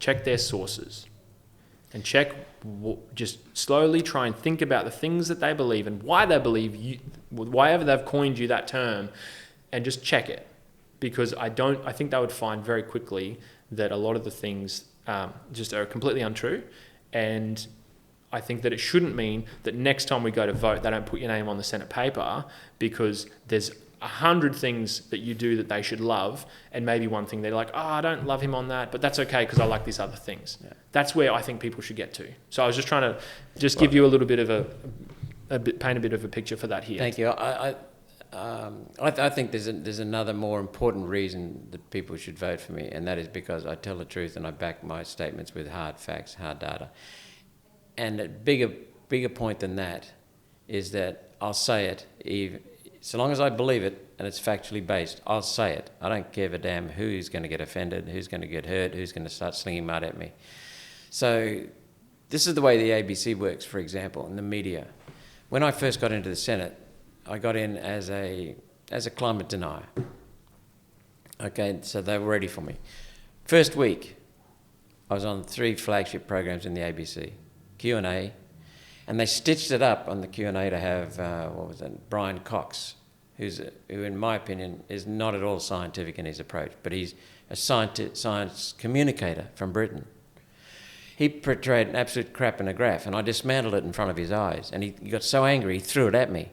check their sources and just slowly try and think about the things that they believe and why they believe you, why ever they've coined you that term, and just check it. Because I think they would find very quickly that a lot of the things just are completely untrue. And I think that it shouldn't mean that next time we go to vote, they don't put your name on the Senate paper, because there's 100 things that you do that they should love, and maybe one thing they're like, oh, I don't love him on that, but that's okay because I like these other things. Yeah. That's where I think people should get to. So I was just trying to give you a little bit of paint a bit of a picture for that here. Thank you. I think there's another more important reason that people should vote for me, and that is because I tell the truth and I back my statements with hard facts, hard data. And a bigger point than that is that I'll say it, so long as I believe it and it's factually based, I'll say it. I don't give a damn who's going to get offended, who's going to get hurt, who's going to start slinging mud at me. So this is the way the ABC works, for example, in the media. When I first got into the Senate, I got in as a climate denier. Okay, so they were ready for me. First week, I was on 3 flagship programs in the ABC, Q&A, and they stitched it up on the Q&A to have, Brian Cox, who in my opinion is not at all scientific in his approach, but he's a science communicator from Britain. He portrayed an absolute crap in a graph, and I dismantled it in front of his eyes, and he got so angry he threw it at me.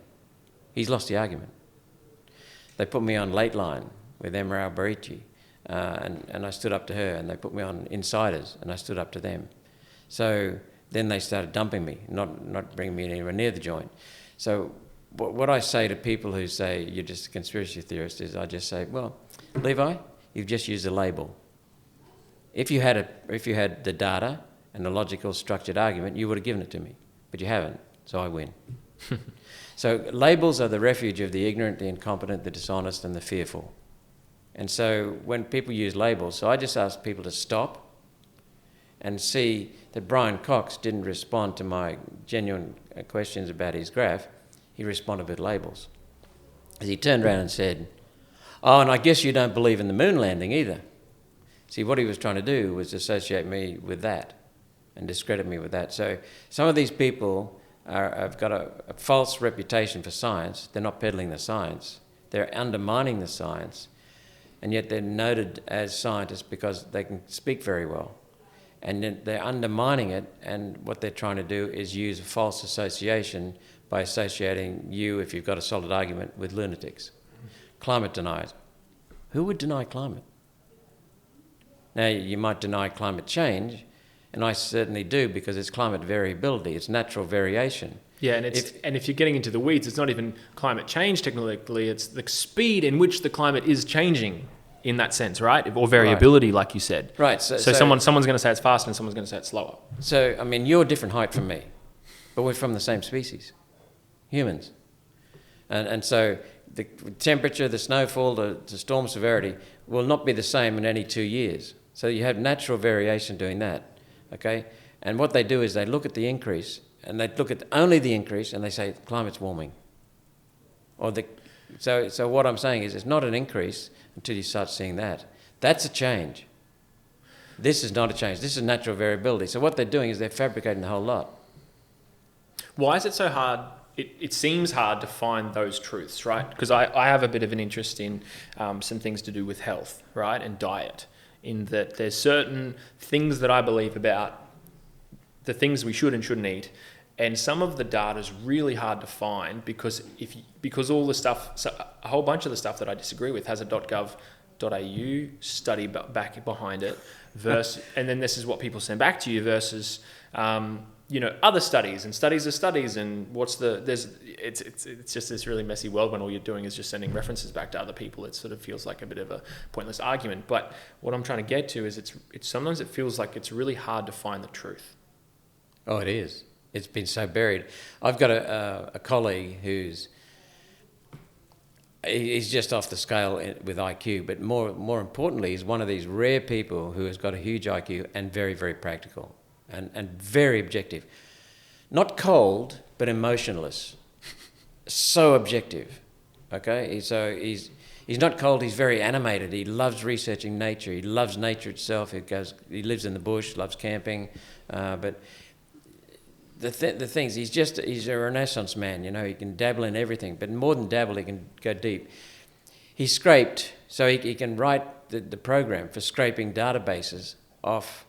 He's lost the argument. They put me on Late Line with Emerald Barici, and I stood up to her, and they put me on Insiders, and I stood up to them. So then they started dumping me, not bringing me anywhere near the joint. So what I say to people who say you're just a conspiracy theorist is I just say, well, Levi, you've just used a label. If you had the data and the logical structured argument, you would have given it to me, but you haven't, so I win. So labels are the refuge of the ignorant, the incompetent, the dishonest, and the fearful. And so when people use labels, so I just ask people to stop and see that Brian Cox didn't respond to my genuine questions about his graph. He responded with labels. As he turned around and said, oh, and I guess you don't believe in the moon landing either. See, what he was trying to do was associate me with that and discredit me with that. So some of these people have got a false reputation for science. They're not peddling the science. They're undermining the science, and yet they're noted as scientists because they can speak very well. And then they're undermining it, and what they're trying to do is use a false association by associating you, if you've got a solid argument, with lunatics. Climate deniers. Who would deny climate? Now, you might deny climate change, and I certainly do, because it's climate variability, it's natural variation. Yeah, and if you're getting into the weeds, it's not even climate change technically, it's the speed in which the climate is changing in that sense, right? Or variability, like you said. Right. So someone's going to say it's faster and someone's going to say it's slower. So, I mean, you're a different height from me, but we're from the same species, humans. And so the temperature, the snowfall, the storm severity will not be the same in any 2 years. So you have natural variation doing that, okay? And what they do is they look at the increase, and they look at only the increase, and they say the climate's warming. So what I'm saying is it's not an increase until you start seeing that. That's a change. This is not a change. This is natural variability. So what they're doing is they're fabricating the whole lot. Why is it so hard? It seems hard to find those truths, right? Because I have a bit of an interest in some things to do with health, right, and diet, in that there's certain things that I believe about the things we should and shouldn't eat, and some of the data is really hard to find because all the stuff, so a whole bunch of the stuff that I disagree with has a .gov.au study back behind it, versus, and then this is what people send back to you versus other studies, and studies are studies, and it's just this really messy world when all you're doing is just sending references back to other people. It sort of feels like a bit of a pointless argument. But what I'm trying to get to is it's sometimes it feels like it's really hard to find the truth. Oh, it is. It's been so buried. I've got a colleague he's just off the scale with IQ, but more importantly, he's one of these rare people who has got a huge IQ and very, very practical and very objective. Not cold, but emotionless. So objective, okay? So he's not cold, he's very animated. He loves researching nature. He loves nature itself. He lives in the bush, loves camping, but the things, he's a Renaissance man, he can dabble in everything, but more than dabble, he can go deep. He scraped, so he can write the program for scraping databases off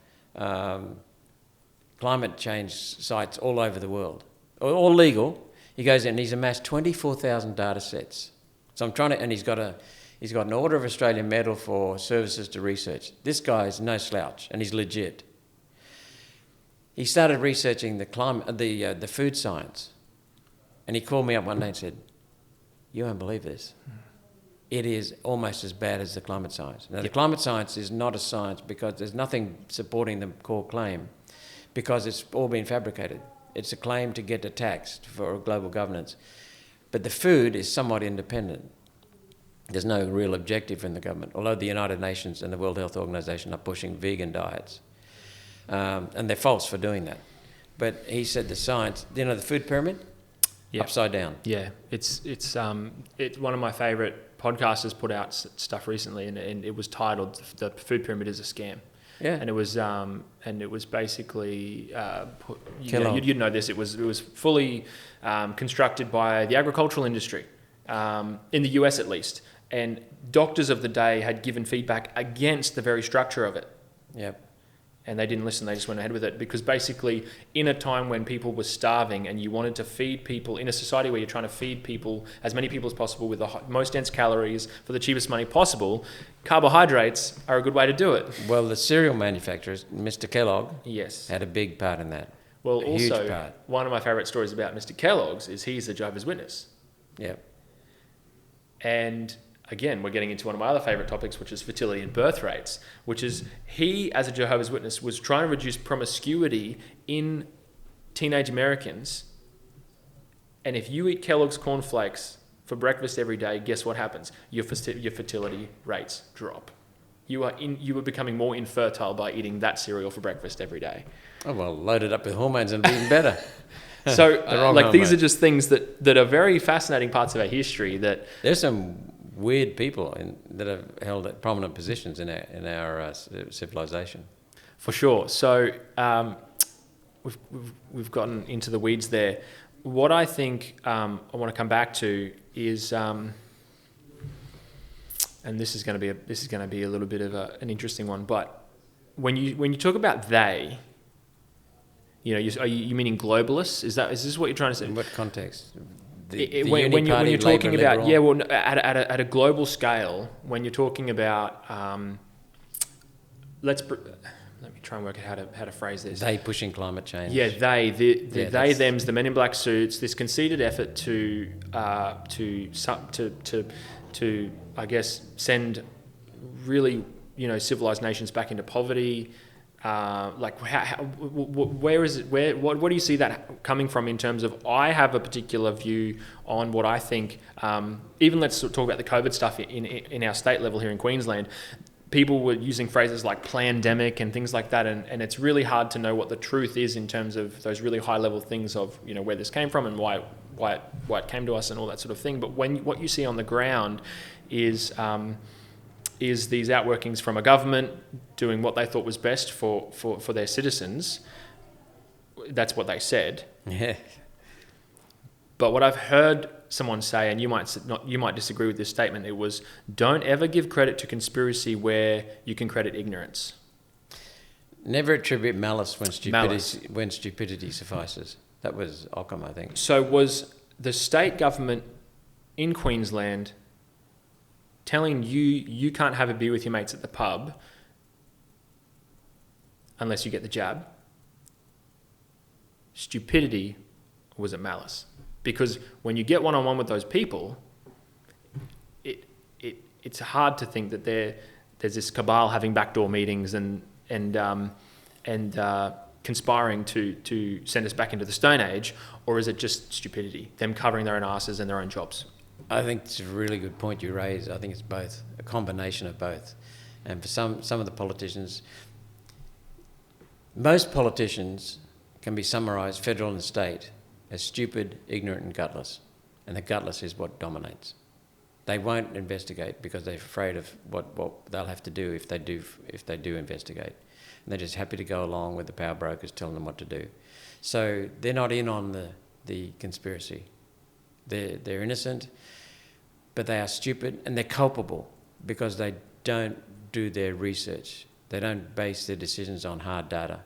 climate change sites all over the world, all legal. He goes in and he's amassed 24,000 data sets. So I'm trying to, and he's got an Order of Australia medal for services to research. This guy's no slouch, and he's legit. He started researching the food science, and he called me up one day and said, You won't believe this. It is almost as bad as the climate science. Now, the climate science is not a science because there's nothing supporting the core claim, because it's all been fabricated. It's a claim to get a tax for global governance. But the food is somewhat independent. There's no real objective in the government, although the United Nations and the World Health Organization are pushing vegan diets. And they're false for doing that. But he said the science, you know, the food pyramid, upside down. Yeah, it's one of my favourite podcasters put out stuff recently, and it was titled "The Food Pyramid is a Scam." Yeah, and it was basically Kellogg. you'd know this. It was fully constructed by the agricultural industry in the US at least, and doctors of the day had given feedback against the very structure of it. Yep. And they didn't listen, they just went ahead with it, because basically in a time when people were starving and you wanted to feed people, in a society where you're trying to feed people, as many people as possible with the most dense calories for the cheapest money possible, carbohydrates are a good way to do it. Well, the cereal manufacturers, Mr. Kellogg, Yes. had a big part in that. Well, a huge also, part. one of my favourite stories about Mr. Kellogg's is he's a Jehovah's Witness. Yep. And again, we're getting into one of my other favourite topics, which is fertility and birth rates, which is he, as a Jehovah's Witness, was trying to reduce promiscuity in teenage Americans. And if you eat Kellogg's cornflakes for breakfast every day, guess what happens? Your fertility rates drop. You are becoming more infertile by eating that cereal for breakfast every day. Oh, well, loaded up with hormones and even better. So, these hormone. are just things that are very fascinating parts of our history that... There's some weird people that have held prominent positions in our civilization. For sure. So we've gotten into the weeds there. What I think I want to come back to is, and this is going to be a little bit of an interesting one. But when you talk about they, you know, are you meaning globalists? Is this what you're trying to say? In what context? When you're talking about at a global scale, when you're talking about let me try and work out how to phrase this. They pushing climate change. Yeah, they them's the men in black suits. This conceited effort to I guess send really, you know, civilized nations back into poverty. Where is it? What do you see that coming from in terms of? I have a particular view on what I think. Even let's talk about the COVID stuff in our state level here in Queensland. People were using phrases like plandemic and things like that, and it's really hard to know what the truth is in terms of those really high level things of, you know, where this came from and why it came to us and all that sort of thing. But what you see on the ground is these outworkings from a government doing what they thought was best for their citizens. That's what they said. Yeah. But what I've heard someone say, and you might disagree with this statement, it was, don't ever give credit to conspiracy where you can credit ignorance. Never attribute malice when stupidity suffices. That was Ockham, I think. So was the state government in Queensland telling you can't have a beer with your mates at the pub unless you get the jab? Stupidity, or was it malice? Because when you get one-on-one with those people, it's hard to think that there's this cabal having backdoor meetings and conspiring to send us back into the Stone Age, or is it just stupidity, them covering their own asses and their own jobs? I think it's a really good point you raise. I think it's both, a combination of both. And for some of the politicians, most politicians can be summarised, federal and state, as stupid, ignorant and gutless. And the gutless is what dominates. They won't investigate because they're afraid of what they'll have to do if they do investigate. And they're just happy to go along with the power brokers telling them what to do. So they're not in on the conspiracy. They're innocent, but they are stupid and they're culpable because they don't do their research. They don't base their decisions on hard data.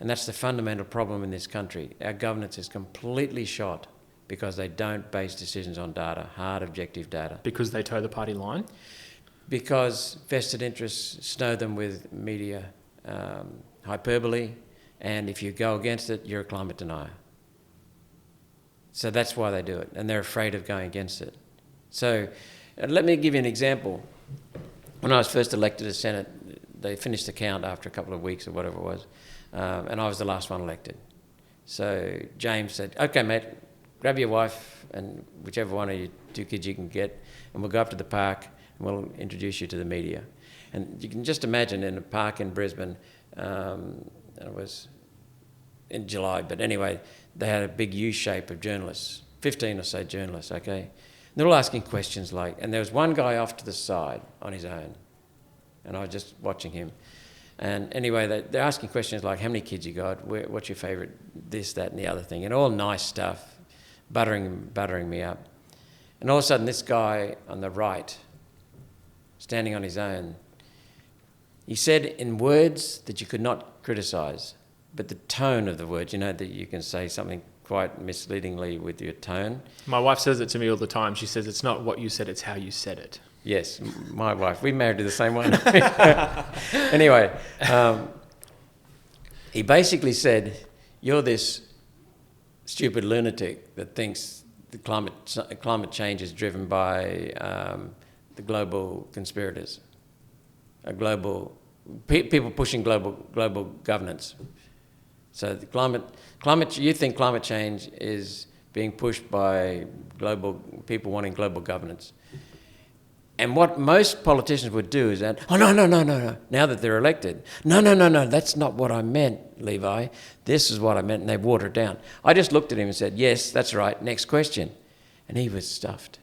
And that's the fundamental problem in this country. Our governance is completely shot because they don't base decisions on data, hard, objective data. Because they toe the party line? Because vested interests snow them with media hyperbole, and if you go against it, you're a climate denier. So that's why they do it, and they're afraid of going against it. So let me give you an example. When I was first elected to Senate, they finished the count after a couple of weeks or whatever it was, and I was the last one elected. So James said, "Okay, mate, grab your wife and whichever one of your 2 kids you can get, and we'll go up to the park and we'll introduce you to the media." And you can just imagine in a park in Brisbane, it was in July, but anyway, they had a big U-shape of journalists, 15 or so journalists, okay? And they're all asking questions like, and there was one guy off to the side on his own, and I was just watching him. And anyway, they're asking questions like, how many kids you got? What's your favourite this, that, and the other thing? And all nice stuff, buttering me up. And all of a sudden, this guy on the right, standing on his own, he said in words that you could not criticise, but the tone of the words, you know, that you can say something quite misleadingly with your tone. My wife says it to me all the time. She says, it's not what you said, it's how you said it. Yes, my wife. We married to the same one. Anyway, he basically said, you're this stupid lunatic that thinks the climate change is driven by the global conspirators, people pushing global governance. So you think climate change is being pushed by global people wanting global governance. And what most politicians would do is that, oh, no, now that they're elected, no, that's not what I meant, Levi. This is what I meant, and they water it down. I just looked at him and said, yes, that's right, next question. And he was stuffed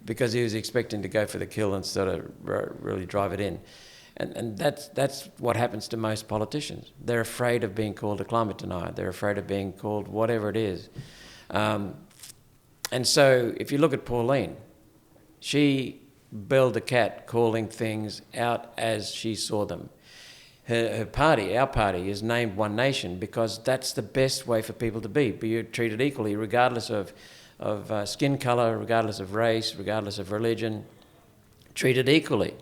because he was expecting to go for the kill instead of really drive it in. And that's what happens to most politicians. They're afraid of being called a climate denier. They're afraid of being called whatever it is. And so if you look at Pauline, she belled the cat, calling things out as she saw them. Her party, our party, is named One Nation because that's the best way for people to be treated equally, regardless of skin colour, regardless of race, regardless of religion, treated equally.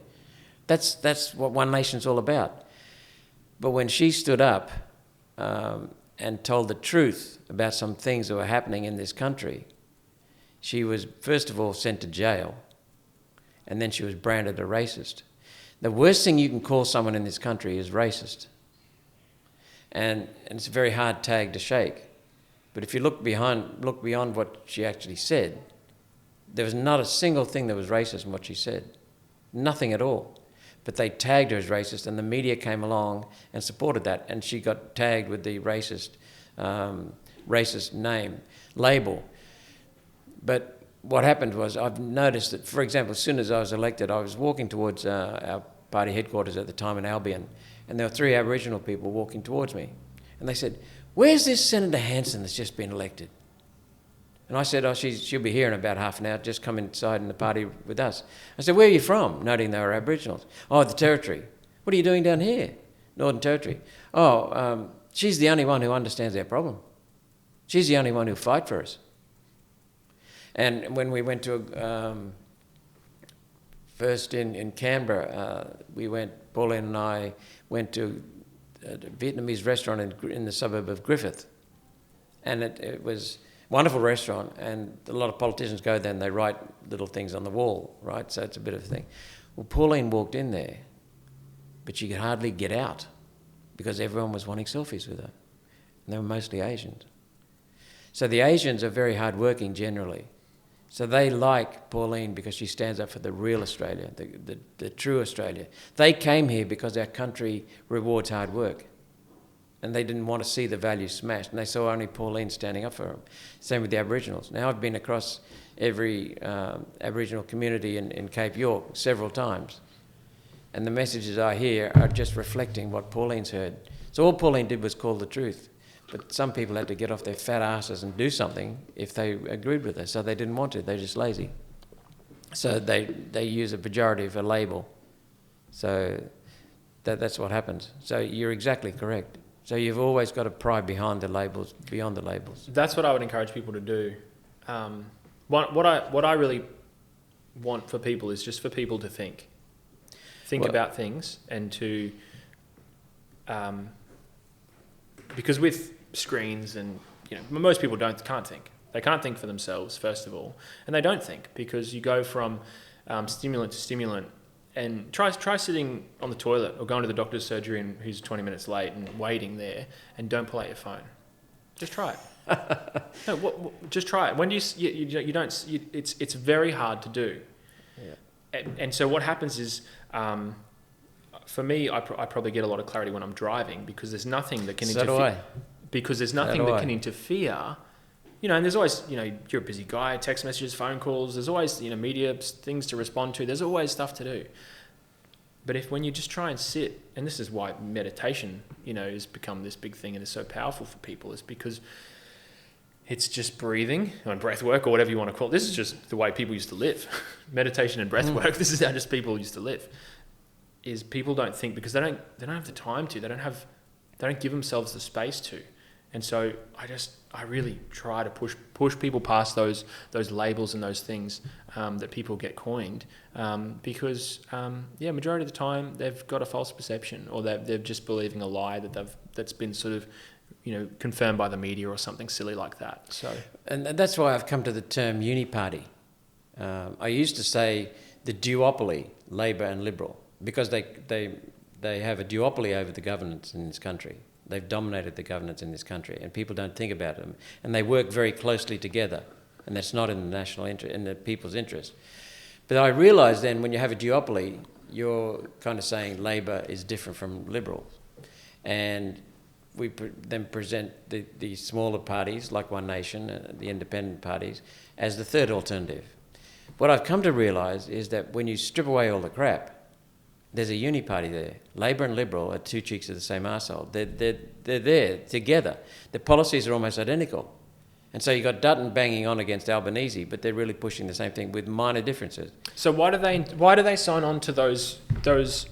That's what One Nation's all about. But when she stood up and told the truth about some things that were happening in this country, she was, first of all, sent to jail, and then she was branded a racist. The worst thing you can call someone in this country is racist. And it's a very hard tag to shake. But if you look beyond what she actually said, there was not a single thing that was racist in what she said. Nothing at all. But they tagged her as racist, and the media came along and supported that, and she got tagged with the racist label. But what happened was, I've noticed that, for example, as soon as I was elected, I was walking towards our party headquarters at the time in Albion, and there were 3 Aboriginal people walking towards me. And they said, where's this Senator Hanson that's just been elected? And I said, oh, she'll be here in about half an hour, just come inside in the party with us. I said, where are you from? Noting they were Aboriginals. Oh, the Territory. What are you doing down here? Northern Territory. Oh, she's the only one who understands our problem. She's the only one who'll fight for us. And when we went to, first in Canberra, Pauline and I went to a Vietnamese restaurant in the suburb of Griffith. And it was a wonderful restaurant, and a lot of politicians go there and they write little things on the wall, right? So it's a bit of a thing. Well, Pauline walked in there, but she could hardly get out because everyone was wanting selfies with her. And they were mostly Asians. So the Asians are very hardworking generally. So they like Pauline because she stands up for the real Australia, the true Australia. They came here because our country rewards hard work. And they didn't want to see the values smashed. And they saw only Pauline standing up for them. Same with the Aboriginals. Now, I've been across every Aboriginal community in Cape York several times. And the messages I hear are just reflecting what Pauline's heard. So all Pauline did was call the truth. But some people had to get off their fat asses and do something if they agreed with her. So they didn't want to. They're just lazy. So they use a pejorative, a label. So that's what happens. So you're exactly correct. So you've always got to pry beyond the labels. That's what I would encourage people to do. What I really want for people is just for people to think about things, and to because with screens and most people can't think. They can't think for themselves, first of all. And they don't think, because you go from stimulant to stimulant, and try sitting on the toilet or going to the doctor's surgery and who's 20 minutes late and waiting there, and don't pull out your phone. Just try it. No, just try it. When do you don't, it's very hard to do. Yeah. And so what happens is, for me, I probably get a lot of clarity when I'm driving, because there's nothing that can interfere. Because there's nothing that can interfere. You know, and there's always, you know, you're a busy guy, text messages, phone calls, there's always, you know, media things to respond to, there's always stuff to do. But when you just try and sit, and this is why meditation, you know, has become this big thing and is so powerful for people, is because it's just breathing and breath work, or whatever you want to call it. This is just the way people used to live. Meditation and breath work, this is how just people used to live. Is people don't think, because they don't have the time to, they don't give themselves the space to. And so I really try to push people past those labels and those things that people get coined, because majority of the time they've got a false perception, or they're just believing a lie that's been sort of, you know, confirmed by the media or something silly like that. So, and that's why I've come to the term Uni-party. I used to say the duopoly, Labor and Liberal, because they have a duopoly over the governance in this country. They've dominated the governance in this country, and people don't think about them. And they work very closely together, and that's not in the national interest, in the people's interest. But I realised then, when you have a duopoly, you're kind of saying Labor is different from Liberals, and we then present the smaller parties like One Nation, the independent parties, as the third alternative. What I've come to realise is that when you strip away all the crap, there's a uni-party there. Labor and Liberal are two cheeks of the same arsehole. They're there together. The policies are almost identical. And so you've got Dutton banging on against Albanese, but they're really pushing the same thing with minor differences. So why do they sign on to those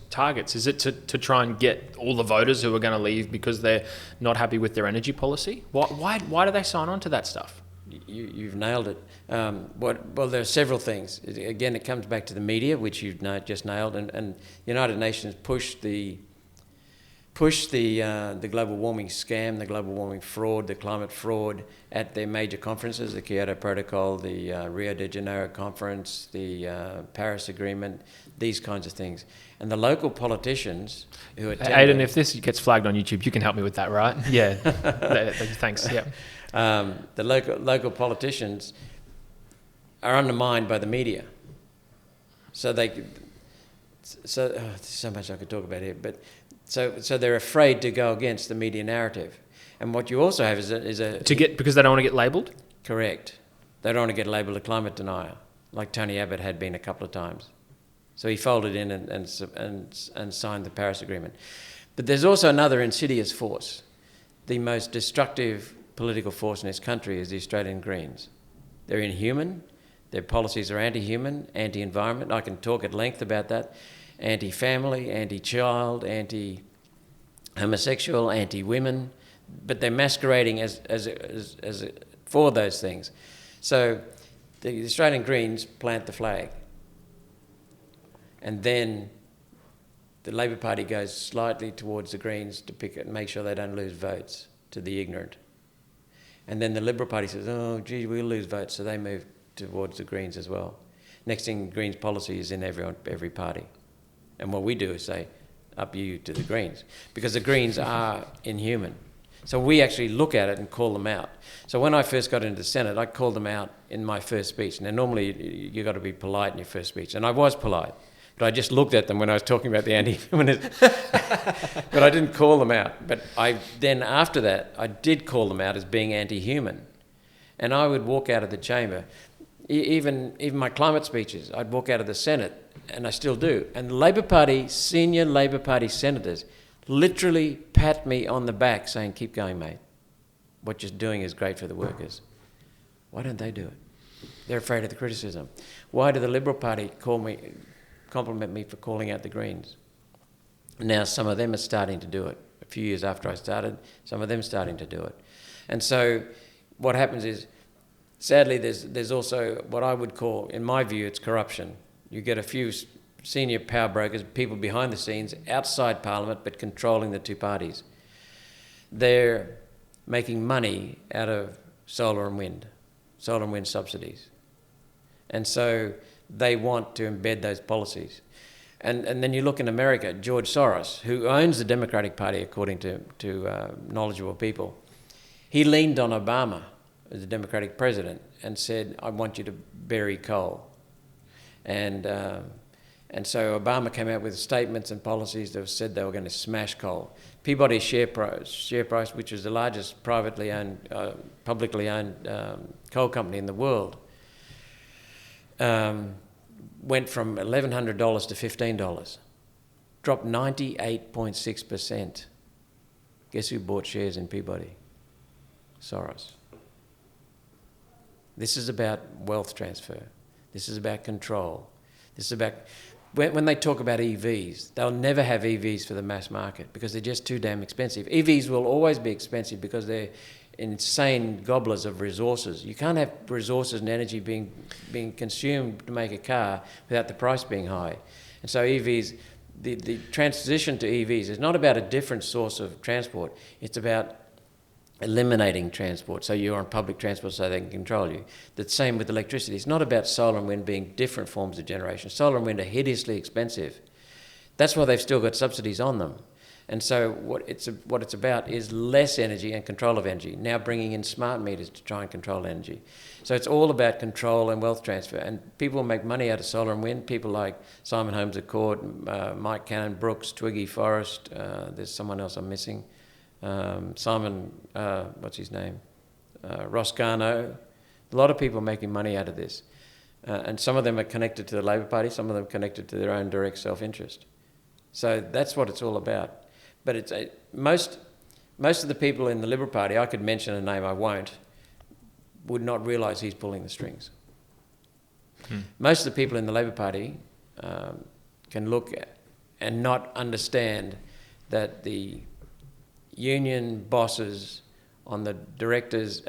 targets? Is it to try and get all the voters who are going to leave because they're not happy with their energy policy? Why do they sign on to that stuff? You've nailed it. Well, there are several things. Again, it comes back to the media, which you've just nailed, and United Nations pushed the global warming scam, the global warming fraud, the climate fraud at their major conferences, the Kyoto Protocol, the Rio de Janeiro conference, the Paris Agreement, these kinds of things. And the local politicians who attend... Aidan, if this gets flagged on YouTube, you can help me with that, right? Yeah. Thanks, yeah. The local politicians are undermined by the media. So there's so much I could talk about here, but so they're afraid to go against the media narrative. And what you also have because they don't want to get labelled? Correct. They don't want to get labelled a climate denier, like Tony Abbott had been a couple of times. So he folded in and signed the Paris Agreement. But there's also another insidious force. The most destructive political force in this country is the Australian Greens. They're inhuman. Their policies are anti-human, anti-environment. I can talk at length about that. Anti-family, anti-child, anti-homosexual, anti-women. But they're masquerading as for those things. So the Australian Greens plant the flag. And then the Labor Party goes slightly towards the Greens to pick it and make sure they don't lose votes to the ignorant. And then the Liberal Party says, oh, gee, we'll lose votes, so they move towards the Greens as well. Next thing, Greens policy is in every party. And what we do is say, up you to the Greens, because the Greens are inhuman. So we actually look at it and call them out. So when I first got into the Senate, I called them out in my first speech. Now, normally you've got to be polite in your first speech, and I was polite. But I just looked at them when I was talking about the anti-humanists. But I didn't call them out. But then after that, I did call them out as being anti-human. And I would walk out of the chamber, even my climate speeches, I'd walk out of the Senate, and I still do. And senior Labor Party senators literally pat me on the back saying, keep going, mate. What you're doing is great for the workers. Why don't they do it? They're afraid of the criticism. Why do the Liberal Party compliment me for calling out the Greens? Now some of them are starting to do it. A few years after I started, some of them starting to do it. And so what happens is, sadly, there's also what I would call, in my view, it's corruption. You get a few senior power brokers, people behind the scenes, outside Parliament, but controlling the two parties. They're making money out of solar and wind. solar and wind subsidies. And so they want to embed those policies. And then you look in America, George Soros, who owns the Democratic Party according to knowledgeable people, he leaned on Obama as the Democratic president and said, I want you to bury coal. And so Obama came out with statements and policies that said they were going to smash coal. Peabody's share price, which is the largest publicly owned coal company in the world, went from $1,100 to $15, dropped 98.6%. Guess who bought shares in Peabody? Soros. This is about wealth transfer. This is about control. This is about... When they talk about EVs, they'll never have EVs for the mass market because they're just too damn expensive. EVs will always be expensive because they're insane gobblers of resources. You can't have resources and energy being consumed to make a car without the price being high. And so EVs, the transition to EVs is not about a different source of transport. It's about eliminating transport, so you're on public transport so they can control you. The same with electricity. It's not about solar and wind being different forms of generation. Solar and wind are hideously expensive. That's why they've still got subsidies on them. And so what it's about is less energy and control of energy, now bringing in smart meters to try and control energy. So it's all about control and wealth transfer. And people make money out of solar and wind. People like Simon Holmes à Court, Mike Cannon Brooks, Twiggy Forrest, there's someone else I'm missing. Simon, what's his name? Ross Garnaut. A lot of people making money out of this. And some of them are connected to the Labor Party, some of them connected to their own direct self-interest. So that's what it's all about. But it's most of the people in the Liberal Party, I could mention a name, I won't, would not realise he's pulling the strings. Most of the people in the Labor Party can look at and not understand that the union bosses on the directors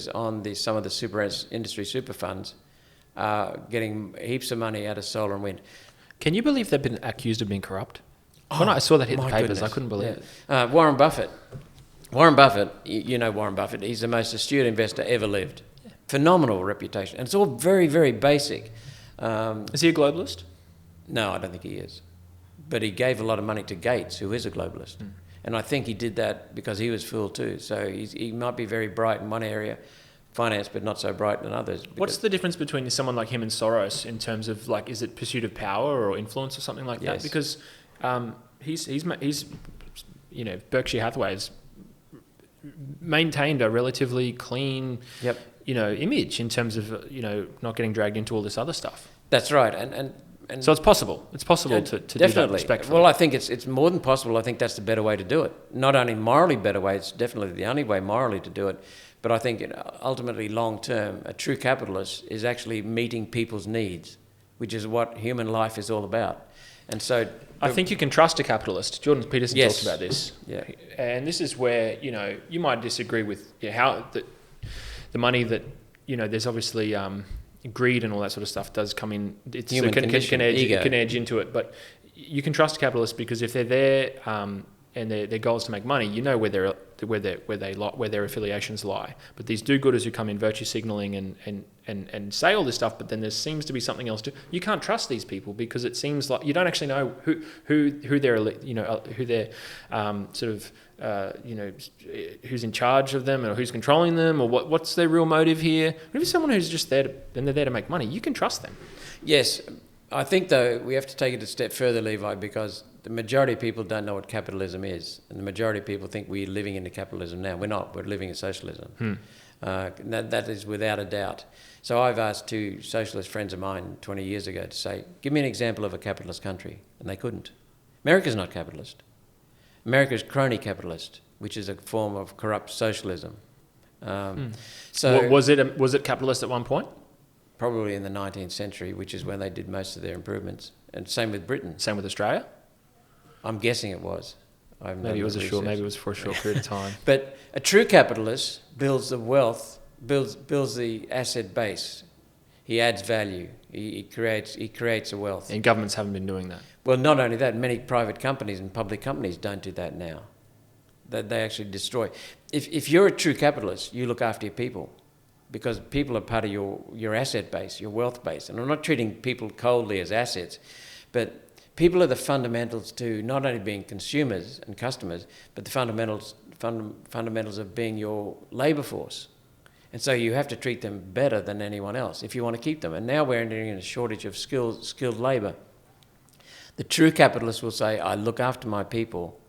on some of the industry super funds are getting heaps of money out of solar and wind. Can you believe they've been accused of being corrupt? When I saw that hit the papers, goodness. I couldn't believe it. Warren Buffett, you know Warren Buffett, he's the most astute investor ever lived. Yeah. Phenomenal reputation. And it's all very, very basic. Is he a globalist? No, I don't think he is. But he gave a lot of money to Gates, who is a globalist. And I think he did that because he was fooled too. So he might be very bright in one area, finance, but not so bright in others. What's the difference between someone like him and Soros in terms of, like, is it pursuit of power or influence or something like that? Because he's you know, Berkshire Hathaway's maintained a relatively clean, you know, image in terms of, you know, not getting dragged into all this other stuff. That's right, and so it's possible. It's possible to do that respectfully. Well, I think it's more than possible. I think that's the better way to do it. Not only morally better way, it's definitely the only way morally to do it. But I think ultimately, long term, a true capitalist is actually meeting people's needs, which is what human life is all about. And so I think you can trust a capitalist. Jordan Peterson talks about this. Yeah. And this is where, you know, you might disagree with how the money that, you know, there's obviously greed and all that sort of stuff does come in. It's human condition, it can edge into it. But you can trust capitalists because if they're there and their goal is to make money, you know where their affiliations lie. But these do-gooders who come in virtue signalling and say all this stuff, but then there seems to be something else to. You can't trust these people because it seems like you don't actually know who they're, you know, who they're sort of you know, who's in charge of them or who's controlling them or what's their real motive here. If it's someone who's just there and they're there to make money, you can trust them. Yes. I think, though, we have to take it a step further, Levi, because the majority of people don't know what capitalism is. And the majority of people think we're living into capitalism now. We're not. We're living in socialism. That is without a doubt. So I've asked two socialist friends of mine 20 years ago to say, give me an example of a capitalist country. And they couldn't. America's not capitalist. America's crony capitalist, which is a form of corrupt socialism. So was it capitalist at one point? Probably in the 19th century, which is when they did most of their improvements. And same with Britain. Same with Australia? I'm guessing it was. Maybe it was for a short period of time. But a true capitalist builds the wealth, builds the asset base. He adds value. He creates a wealth. And governments haven't been doing that. Well, not only that, many private companies and public companies don't do that now. That they actually destroy. If you're a true capitalist, you look after your people. because people are part of your asset base, your wealth base. And I'm not treating people coldly as assets, but people are the fundamentals to not only being consumers and customers, but the fundamentals of being your labour force. And so you have to treat them better than anyone else if you want to keep them. And now we're entering a shortage of skilled labour. The true capitalist will say, I look after my people,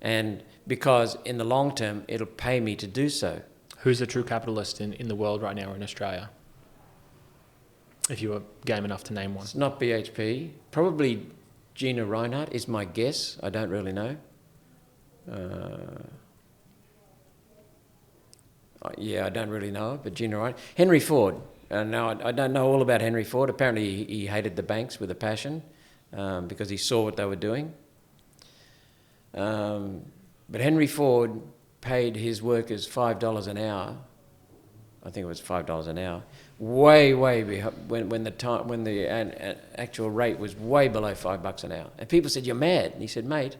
and because in the long term, it'll pay me to do so. Who's the true capitalist in the world right now or in Australia? If you were game enough to name one. It's not BHP. Probably Gina Reinhardt is my guess. I don't really know. I don't really know, but Gina Reinhardt. Henry Ford. Now, I don't know all about Henry Ford. Apparently, he hated the banks with a passion because he saw what they were doing. But Henry Ford paid his workers $5 an hour. I think it was $5 an hour. Way when the actual rate was way below $5 an hour. And people said, "You're mad." And he said, "Mate,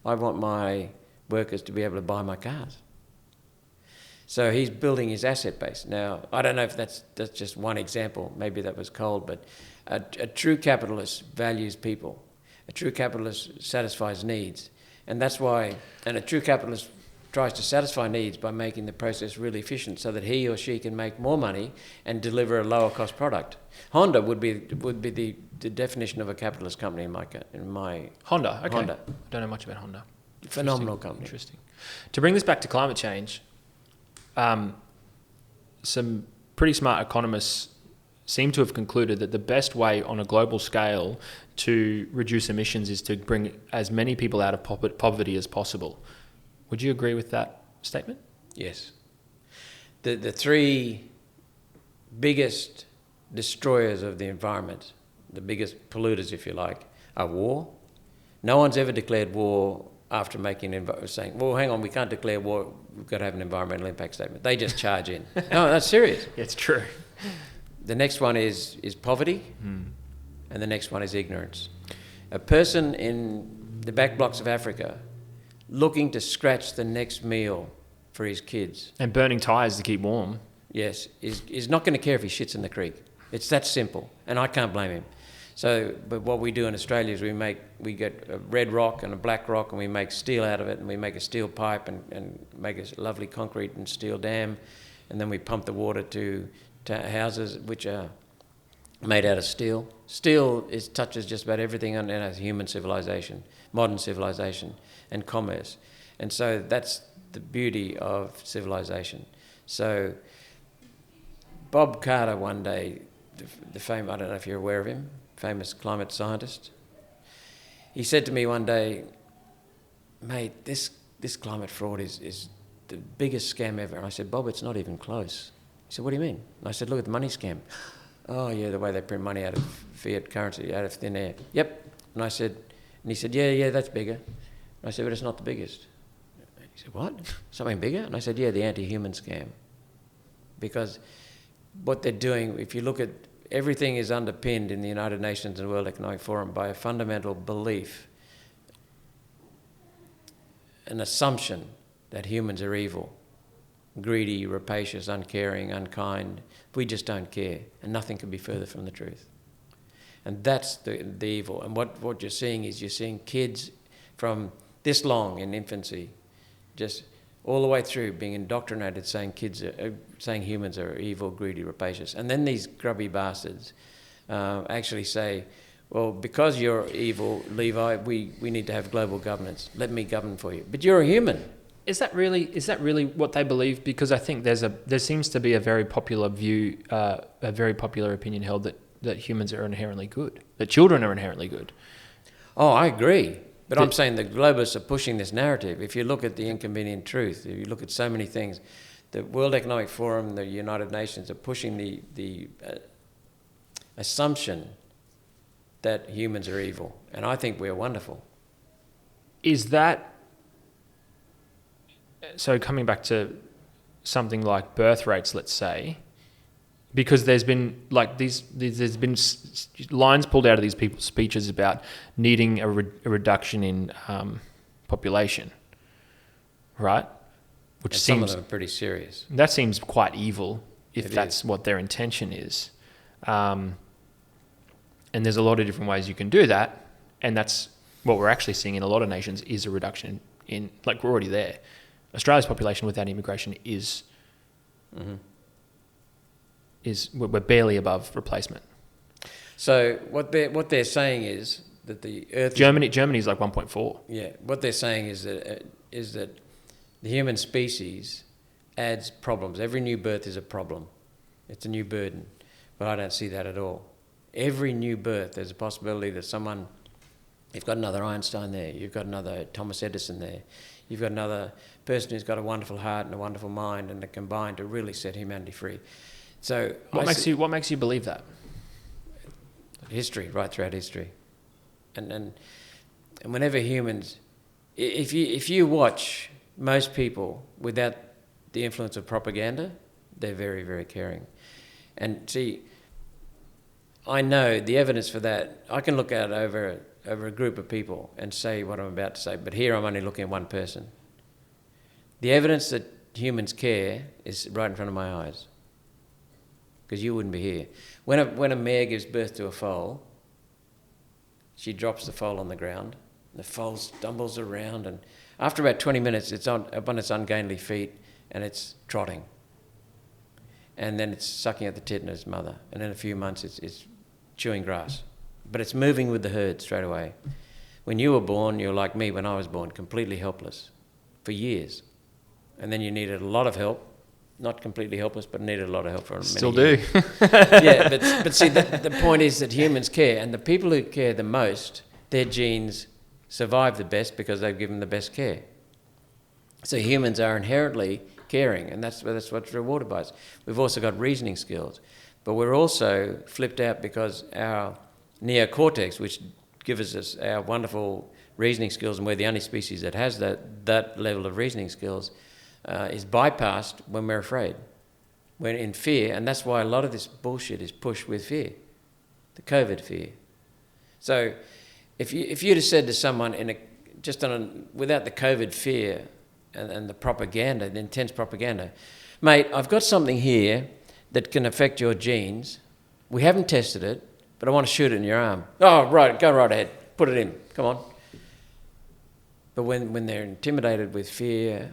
I want my workers to be able to buy my cars." So he's building his asset base. Now, I don't know if that's just one example. Maybe that was cold, but a true capitalist values people. A true capitalist satisfies needs. And that's why, and a true capitalist tries to satisfy needs by making the process really efficient so that he or she can make more money and deliver a lower cost product. Honda would be the definition of a capitalist company in my Honda. Okay. Honda. I don't know much about Honda. Phenomenal company. Interesting. To bring this back to climate change, some pretty smart economists seem to have concluded that the best way on a global scale to reduce emissions is to bring as many people out of poverty as possible. Would you agree with that statement? Yes. The three biggest destroyers of the environment, the biggest polluters, if you like, are war. No one's ever declared war after saying, well, hang on, we can't declare war, we've got to have an environmental impact statement. They just charge in. No, that's serious. It's true. The next one is poverty, and the next one is ignorance. A person in the back blocks of Africa looking to scratch the next meal for his kids. And burning tyres to keep warm. Yes, is not going to care if he shits in the creek. It's that simple, and I can't blame him. So, but what we do in Australia is we get a red rock and a black rock, and we make steel out of it, and we make a steel pipe and make a lovely concrete and steel dam, and then we pump the water to houses which are made out of steel. Steel touches just about everything in a human civilization, modern civilization, and commerce. And so that's the beauty of civilization. So Bob Carter one day, the famous, I don't know if you're aware of him, famous climate scientist, he said to me one day, "Mate, this climate fraud is the biggest scam ever." And I said, "Bob, it's not even close." He said, "What do you mean?" And I said, "Look at the money scam." "Oh yeah, the way they print money out of fiat currency, out of thin air." "Yep." And he said, yeah, that's bigger. And I said, "But it's not the biggest." He said, "What? Something bigger?" And I said, "Yeah, the anti-human scam." Because what they're doing, if you look at everything is underpinned in the United Nations and World Economic Forum by a fundamental belief, an assumption that humans are evil, greedy, rapacious, uncaring, unkind. We just don't care, and nothing could be further from the truth. And that's the evil. And what you're seeing is kids from this long in infancy, just all the way through being indoctrinated, saying humans are evil, greedy, rapacious. And then these grubby bastards actually say, "Well, because you're evil, Levi, we need to have global governance. Let me govern for you." But you're a human. Is that really what they believe? Because I think there seems to be a very popular view, a very popular opinion held that humans are inherently good, that children are inherently good. Oh, I agree. But I'm saying the globalists are pushing this narrative. If you look at the inconvenient truth, if you look at so many things, the World Economic Forum, the United Nations are pushing the assumption that humans are evil. And I think we're wonderful. Is that... So coming back to something like birth rates, let's say, because there's been there's been lines pulled out of these people's speeches about needing a reduction in population, right? Which some of them are pretty serious. That seems quite evil if that's what their intention is. And there's a lot of different ways you can do that. And that's what we're actually seeing in a lot of nations is a reduction in, like, we're already there. Australia's population without immigration is we're barely above replacement. So what they're saying is that the Earth... Germany's like 1.4. Yeah, what they're saying is that the human species adds problems. Every new birth is a problem. It's a new burden. But I don't see that at all. Every new birth, there's a possibility that someone... You've got another Einstein there. You've got another Thomas Edison there. You've got another person who's got a wonderful heart and a wonderful mind, and they combine to really set humanity free. So what makes you believe that? History, right throughout history. And whenever humans... If you watch most people without the influence of propaganda, they're very, very caring. And see, I know the evidence for that. I can look out over a group of people and say what I'm about to say, but here I'm only looking at one person. The evidence that humans care is right in front of my eyes, because you wouldn't be here. When a mare gives birth to a foal, she drops the foal on the ground. The foal stumbles around, and after about 20 minutes, it's up on its ungainly feet, and it's trotting. And then it's sucking at the tit of its mother, and in a few months, it's chewing grass. But it's moving with the herd straight away. When you were born, you were like me when I was born, completely helpless for years. And then you needed a lot of help, not completely helpless, but needed a lot of help for Still many years. do. Yeah, but see, the point is that humans care, and the people who care the most, their genes survive the best because they've given the best care. So humans are inherently caring, and that's what's rewarded by us. We've also got reasoning skills, but we're also flipped out because our neocortex, which gives us our wonderful reasoning skills, and we're the only species that has that level of reasoning skills, is bypassed when we're afraid, when in fear, and that's why a lot of this bullshit is pushed with fear, the COVID fear. So if you'd have said to someone without the COVID fear and the propaganda, the intense propaganda, mate, I've got something here that can affect your genes. We haven't tested it, but I want to shoot it in your arm. Oh, right, go right ahead. Put it in. Come on. But when they're intimidated with fear,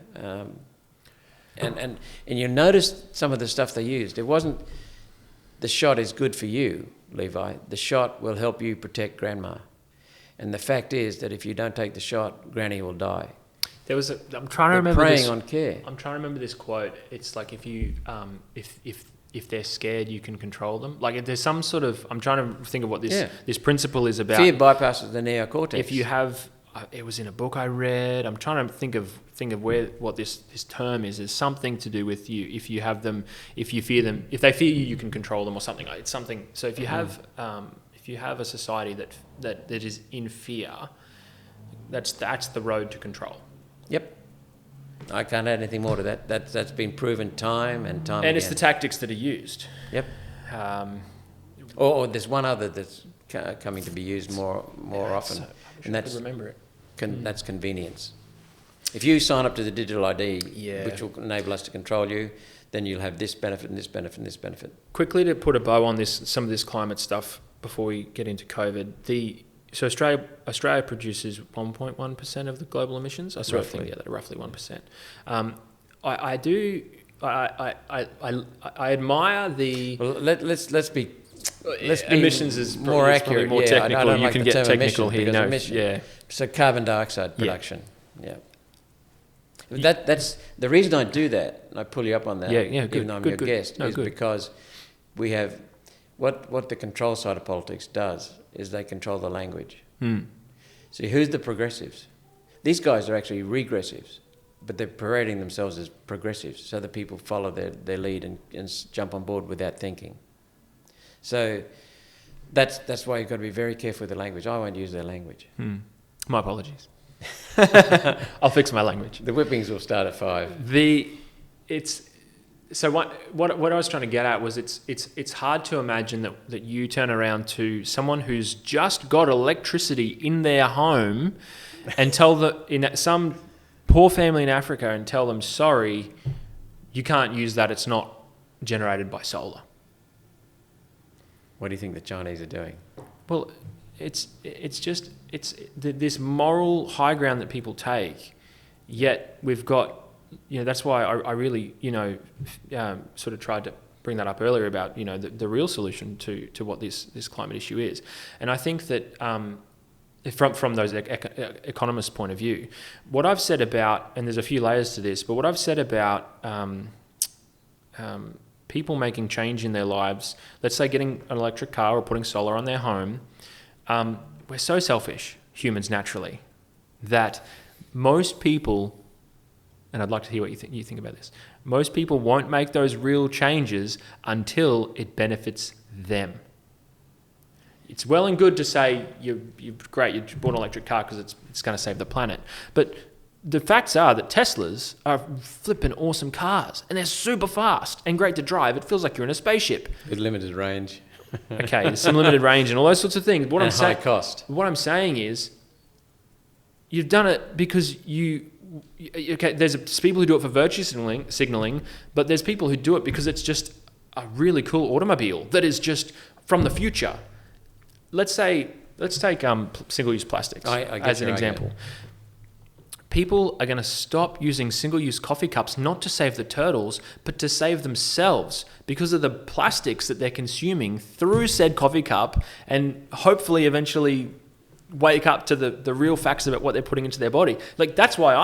and you notice some of the stuff they used, it wasn't the shot is good for you, Levi. The shot will help you protect grandma. And the fact is that if you don't take the shot, granny will die. I'm trying to remember preying this. on care. I'm trying to remember this quote. It's like if they're scared, you can control them. Like there's some sort of... I'm trying to think of what this principle is about. Fear bypasses the neocortex. If you have... It was in a book I read. I'm trying to think of what this term is. It's something to do with you. If you have them, if you fear them, if they fear you, you can control them or something. It's something. So if you have a society that is in fear, that's the road to control. Yep. I can't add anything more to that. That's been proven time and time again. And it's the tactics that are used. Yep. Or there's one other that's coming to be used more often, and that's remember it. That's convenience. If you sign up to the digital ID, which will enable us to control you, then you'll have this benefit and this benefit and this benefit. Quickly to put a bow on some of this climate stuff before we get into COVID. So Australia produces 1.1% of the global emissions. I sort of think roughly 1%. I admire the. Well, let's be emissions is more accurate, more technical. I don't you like can the get term technical here. No, yeah. So carbon dioxide production. Yeah. That's the reason I do that, and I pull you up on that. Good, even though I'm your guest, because we have what the control side of politics does is they control the language. See, who's the progressives? These guys are actually regressives, but they're parading themselves as progressives, so that people follow their lead and jump on board without thinking. So that's why you've got to be very careful with the language. I won't use their language. My apologies. I'll fix my language. The whippings will start at 5. So what I was trying to get at was it's hard to imagine that you turn around to someone who's just got electricity in their home and some poor family in Africa and tell them, sorry, you can't use that. It's not generated by solar. What do you think the Chinese are doing? Well, it's this moral high ground that people take, yet we've got, that's why I really, sort of tried to bring that up earlier about, the real solution to what this climate issue is. And I think that from those economists' point of view, what I've said about, and there's a few layers to this, but what I've said about people making change in their lives, let's say getting an electric car or putting solar on their home, we're so selfish, humans naturally, that most people, and I'd like to hear what you think about this, most people won't make those real changes until it benefits them. It's well and good to say you're great, you bought an electric car because it's going to save the planet, but the facts are that Teslas are flipping awesome cars, and they're super fast and great to drive. It feels like you're in a spaceship. With limited range. Okay, there's some limited range and all those sorts of things. And high cost. What I'm saying is, you've done it because there's people who do it for virtue signaling, but there's people who do it because it's just a really cool automobile that is just from the future. Let's take single-use plastics as an example. People are going to stop using single-use coffee cups not to save the turtles, but to save themselves because of the plastics that they're consuming through said coffee cup, and hopefully eventually wake up to the real facts about what they're putting into their body. Like, that's why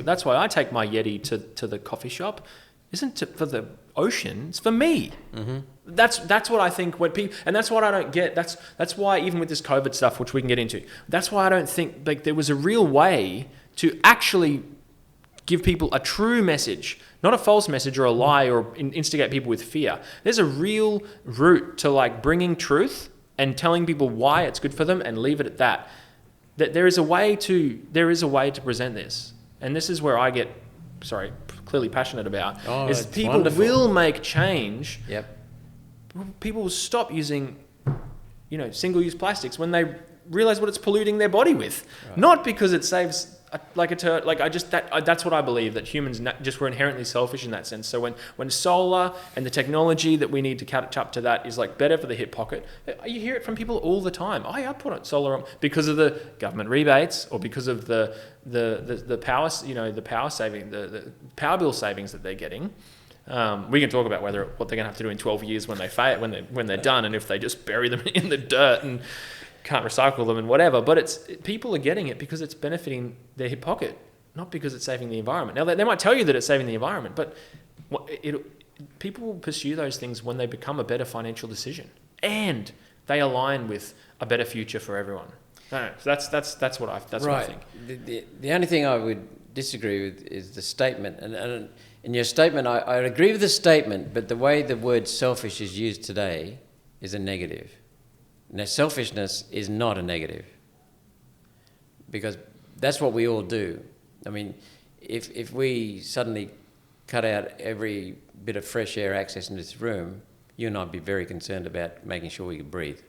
that's why I take my Yeti to the coffee shop. Isn't it for the ocean? It's for me. Mm-hmm. That's what I think when people, and that's what I don't get. That's why even with this COVID stuff, which we can get into, that's why I don't think like there was a real way to actually give people a true message, not a false message or a lie or instigate people with fear. There's a real route to like bringing truth and telling people why it's good for them and leave it at that. That there is a way to present this, and this is where I get, clearly passionate about. Is people wonderful. Will make change. Yep. People will stop using, single-use plastics when they realize what it's polluting their body with, not because it saves. That's what I believe, that humans we're inherently selfish in that sense. So when solar and the technology that we need to catch up to that is like better for the hip pocket, you hear it from people all the time. Oh yeah, I put solar on because of the government rebates or because of the power, the power saving, the power bill savings that they're getting. We can talk about what they're going to have to do in 12 years when they're done, and if they just bury them in the dirt and can't recycle them and whatever, but people are getting it because it's benefiting their hip pocket, not because it's saving the environment. Now they might tell you that it's saving the environment, but people will pursue those things when they become a better financial decision and they align with a better future for everyone. No, so that's what I think. The only thing I would disagree with is the statement, and in your statement, I agree with the statement, but the way the word selfish is used today is a negative. Now, selfishness is not a negative, because that's what we all do. I mean, if we suddenly cut out every bit of fresh air access in this room, you and I'd be very concerned about making sure we can breathe.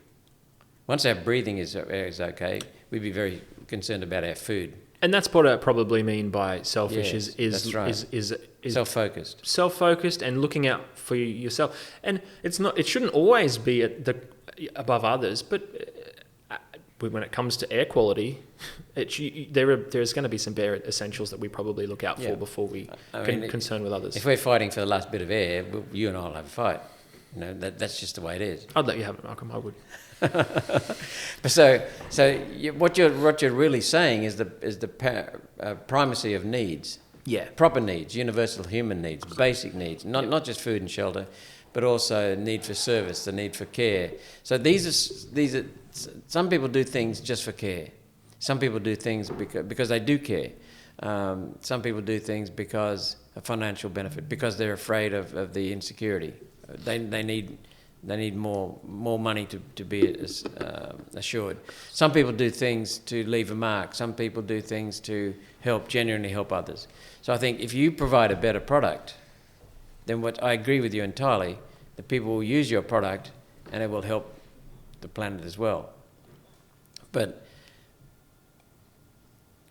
Once our breathing is okay, we'd be very concerned about our food. And that's what I probably mean by selfish. Yes, is self-focused. Self-focused and looking out for yourself. And it shouldn't always be above others, but when it comes to air quality, there's going to be some bare essentials that we probably look out for before we concern with others. If we're fighting for the last bit of air, you and I will have a fight. That's just that's just the way it is. I'd let you have it, Malcolm. I would. So what you're really saying is the primacy of needs. Yeah. Proper needs, universal human needs, basic needs, not just food and shelter, but also need for service, the need for care. So these are some people do things just for care. Some people do things because they do care. Some people do things because of financial benefit, because they're afraid of the insecurity. They need more money to be assured. Some people do things to leave a mark. Some people do things to genuinely help others. So I think if you provide a better product, then I agree with you entirely, that people will use your product and it will help the planet as well. But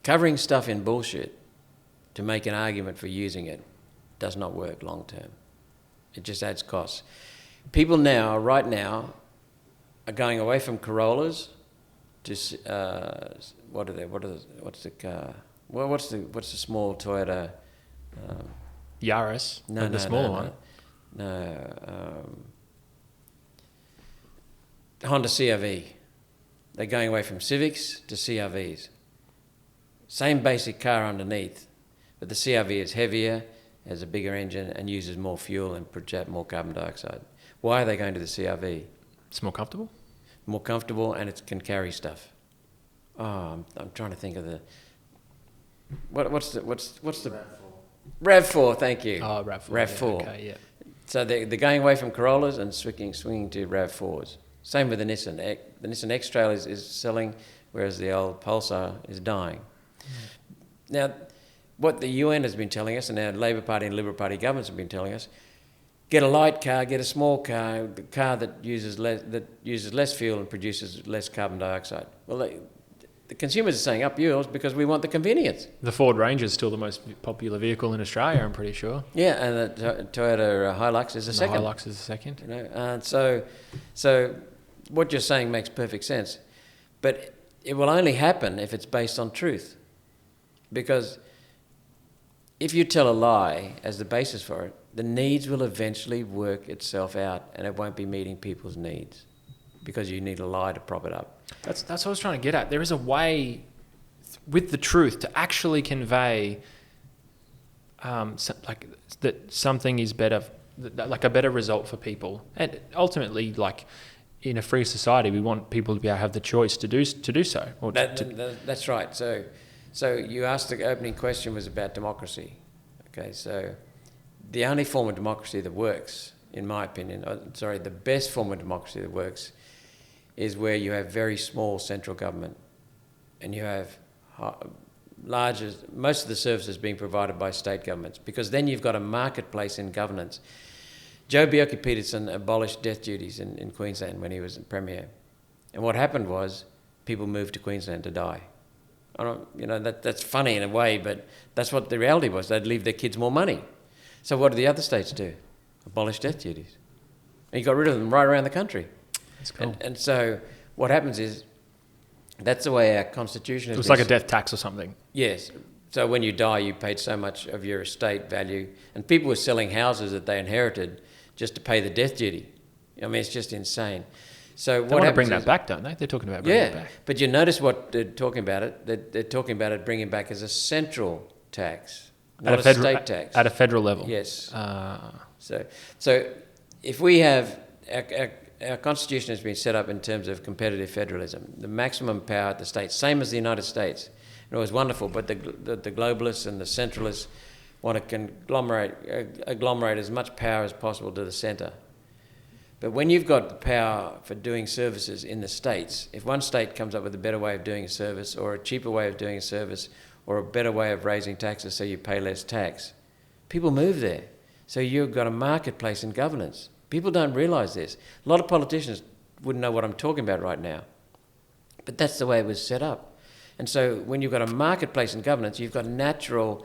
covering stuff in bullshit to make an argument for using it does not work long term. It just adds costs. People now, right now, are going away from Corollas to what's the car? Well, what's the small Toyota? Yaris, the smaller one. Honda CRV. They're going away from Civics to CRVs. Same basic car underneath, but the CRV is heavier, has a bigger engine, and uses more fuel and projects more carbon dioxide. Why are they going to the CRV? It's more comfortable. More comfortable, and it can carry stuff. Oh, I'm trying to think of the. What's the RAV4? Thank you. Oh, RAV4. RAV4. Yeah, okay, yeah. So they're going away from Corollas and swinging to RAV4s. Same with the Nissan. The Nissan X-Trail is selling, whereas the old Pulsar is dying. Now, what the UN has been telling us, and our Labor Party and Liberal Party governments have been telling us, get a light car, get a small car, the car that uses less fuel and produces less carbon dioxide. Well, the consumers are saying up yours because we want the convenience. The Ford Ranger is still the most popular vehicle in Australia, I'm pretty sure. Yeah, and the Toyota Hilux is the second. The Hilux is the second. You know, and so what you're saying makes perfect sense, but it will only happen if it's based on truth, because if you tell a lie as the basis for it, the needs will eventually work itself out, and it won't be meeting people's needs, because you need a lie to prop it up. That's what I was trying to get at. There is a way with the truth to actually convey that something is better, like a better result for people. And ultimately, like in a free society, we want people to be able to have the choice to do so. Or that's right. So you asked, the opening question was about democracy. Okay, so the only form of democracy that works, in my opinion, the best form of democracy that works is where you have very small central government and you have most of the services being provided by state governments, because then you've got a marketplace in governance. Joe Bjelke-Petersen abolished death duties in Queensland when he was Premier. And what happened was people moved to Queensland to die. That's funny in a way, but that's what the reality was. They'd leave their kids more money. So what did the other states do? Abolish death duties. And you got rid of them right around the country. That's cool. And so what happens is, that's the way our constitution is. It was like a death tax or something. Yes. So when you die, you paid so much of your estate value. And people were selling houses that they inherited just to pay the death duty. I mean, it's just insane. So they want to bring that back, don't they? They're talking about bringing it back. But you notice what they're talking about it. They're talking about it bringing back as a central tax, not a state tax. At a federal level. Yes. So if we have our constitution has been set up in terms of competitive federalism, the maximum power at the states, same as the United States. And it was wonderful, but the globalists and the centralists want to agglomerate as much power as possible to the centre. But when you've got the power for doing services in the states, if one state comes up with a better way of doing a service, or a cheaper way of doing a service, or a better way of raising taxes so you pay less tax, people move there. So you've got a marketplace in governance. People don't realise this. A lot of politicians wouldn't know what I'm talking about right now. But that's the way it was set up. And so when you've got a marketplace in governance, you've got natural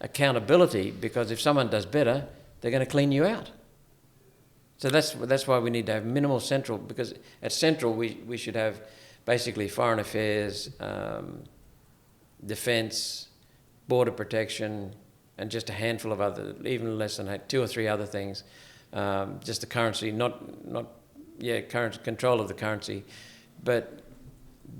accountability, because if someone does better, they're going to clean you out. So that's why we need to have minimal central, because at central we should have basically foreign affairs, defence, border protection, and just a handful of other, even less than 2 or 3 other things. Just the currency, current control of the currency, but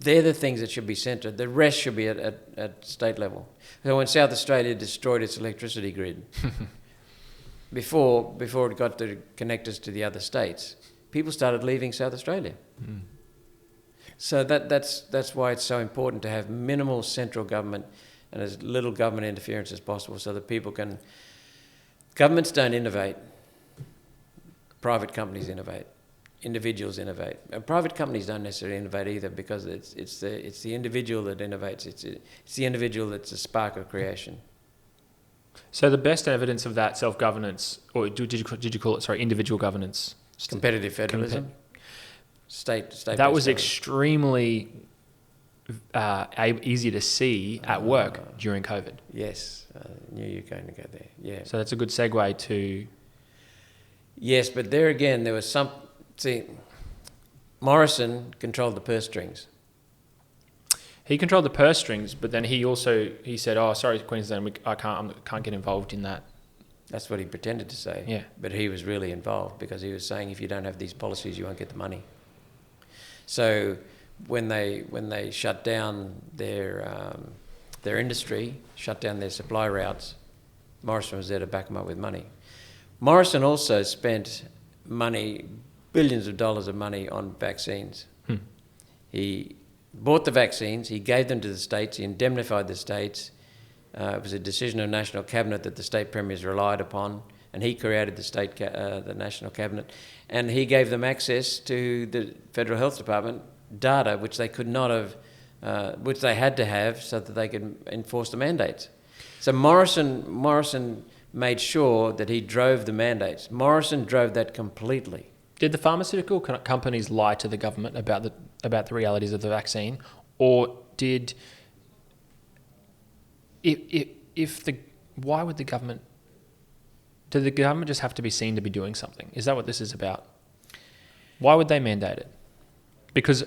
they're the things that should be centred. The rest should be at state level. So when South Australia destroyed its electricity grid, before it got to connect us to the other states, people started leaving South Australia. Mm. So that's why it's so important to have minimal central government and as little government interference as possible, so that people can. Governments don't innovate. Private companies innovate. Individuals innovate. And private companies don't necessarily innovate either, because it's the individual that innovates. It's the individual that's the spark of creation. So the best evidence of that self-governance, or did you call it, individual governance? Competitive federalism. State. That was extremely easy to see at work during COVID. Yes, I knew you were going to go there. Yeah. So that's a good segue to Yes, but there again, there was some... See, Morrison controlled the purse strings. He controlled the purse strings, but then he said, "Oh, sorry, Queensland, I can't get involved in that." That's what he pretended to say. Yeah. But he was really involved because he was saying, if you don't have these policies, you won't get the money. So when they shut down their industry, shut down their supply routes, Morrison was there to back them up with money. Morrison also spent money, billions of dollars of money on vaccines. He bought the vaccines, he gave them to the states, he indemnified the states. It was a decision of National Cabinet that the state premiers relied upon, and he created the National Cabinet, and he gave them access to the Federal Health Department data which they could not have, which they had to have so that they could enforce the mandates. So Morrison made sure that he drove the mandates. Morrison drove that completely. Did the pharmaceutical companies lie to the government about the realities of the vaccine, or did why would the government? Did the government just have to be seen to be doing something? Is that what this is about? Why would they mandate it? Because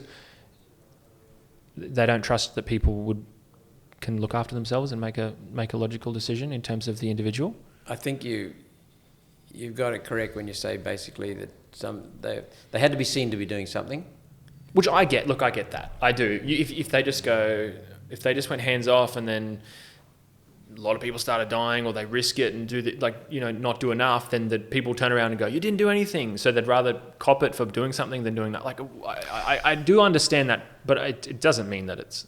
they don't trust that people can look after themselves and make a logical decision in terms of the individual. I think you've got it correct when you say basically that they had to be seen to be doing something. Which I get. Look, I get that. I do. If they just went hands off and then a lot of people started dying, or they risk it and not do enough, then the people turn around and go, "You didn't do anything." So they'd rather cop it for doing something than doing that. Like, I do understand that, but it doesn't mean that it's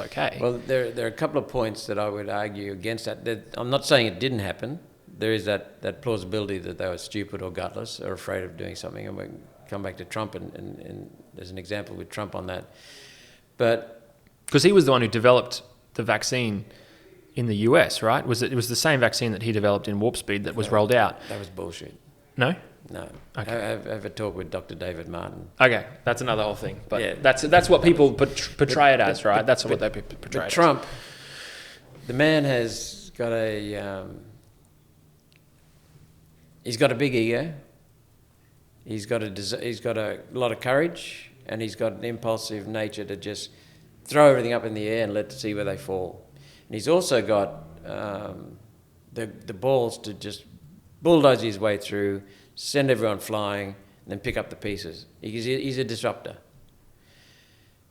okay. Well, there are a couple of points that I would argue against that. I'm not saying it didn't happen. There is that plausibility that they were stupid or gutless or afraid of doing something, and we can come back to Trump and there's an example with Trump on that. But because he was the one who developed the vaccine in the US, right? It was the same vaccine that he developed in Warp Speed that was rolled out. That was bullshit. No? No. Okay. I have a talk with Dr. David Martin. Okay, that's another whole thing. But yeah, that's what people portray it as, right? That's what they portray it as. Trump, the man has got he's got a big ego. He's got a lot of courage, and he's got an impulsive nature to just throw everything up in the air and let see where they fall. And he's also got the balls to just bulldoze his way through, send everyone flying, and then pick up the pieces. He's a disruptor.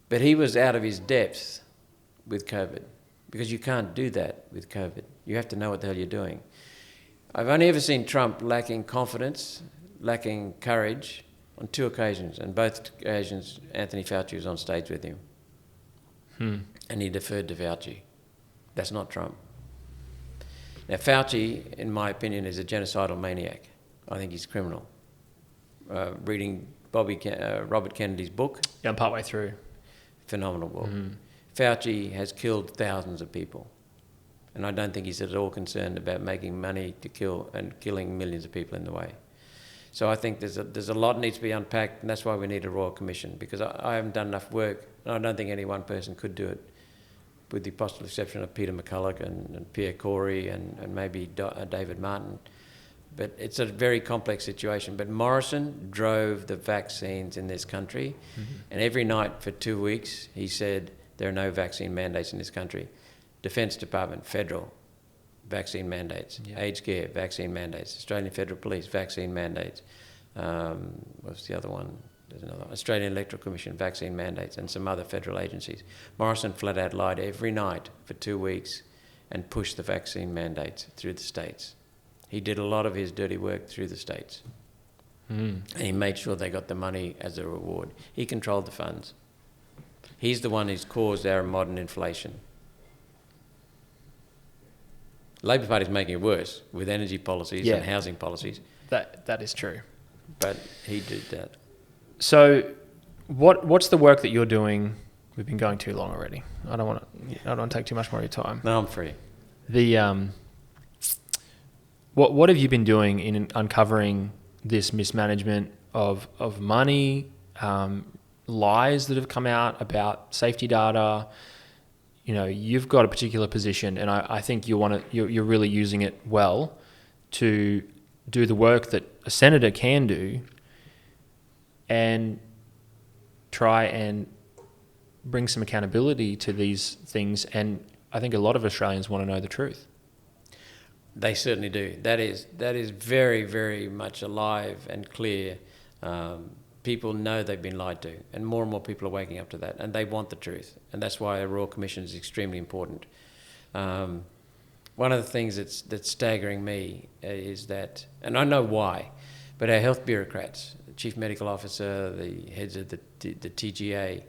But he was out of his depth with COVID, because you can't do that with COVID. You have to know what the hell you're doing. I've only ever seen Trump lacking confidence, lacking courage on 2 occasions, and both occasions Anthony Fauci was on stage with him. And he deferred to Fauci. That's not Trump. Now, Fauci, in my opinion, is a genocidal maniac. I think he's criminal. Reading Robert Kennedy's book. Yeah, I'm partway through. Phenomenal book. Fauci has killed thousands of people. And I don't think he's at all concerned about making money to kill and killing millions of people in the way. So I think there's a lot needs to be unpacked, and that's why we need a Royal Commission, because I haven't done enough work, and I don't think any one person could do it, with the possible exception of Peter McCulloch and Pierre Corey and maybe David Martin. But it's a very complex situation. But Morrison drove the vaccines in this country, and every night for 2 weeks he said there are no vaccine mandates in this country. Defence Department, federal, vaccine mandates. Aged care, vaccine mandates. Australian Federal Police, vaccine mandates. What's the other one? There's another one. Australian Electoral Commission, vaccine mandates, and some other federal agencies. Morrison flat out lied every night for 2 weeks and pushed the vaccine mandates through the states. He did a lot of his dirty work through the states. And he made sure they got the money as a reward. He controlled the funds. He's the one who's caused our modern inflation. Labor Party's making it worse with energy policies and housing policies. That is true. But he did that. So, what's the work that you're doing? We've been going too long already. I don't want to take too much more of your time. No, I'm free. What have you been doing in uncovering this mismanagement of money, lies that have come out about safety data? You know, you've got a particular position, and I think you're really using it well to do the work that a senator can do and try and bring some accountability to these things. And I think a lot of Australians want to know the truth. They certainly do. That is very, very much alive and clear. People know they've been lied to, and more people are waking up to that, and they want the truth. And that's why a Royal Commission is extremely important. One of the things that's staggering me is that, and I know why, but our health bureaucrats, the Chief Medical Officer, the heads of the TGA,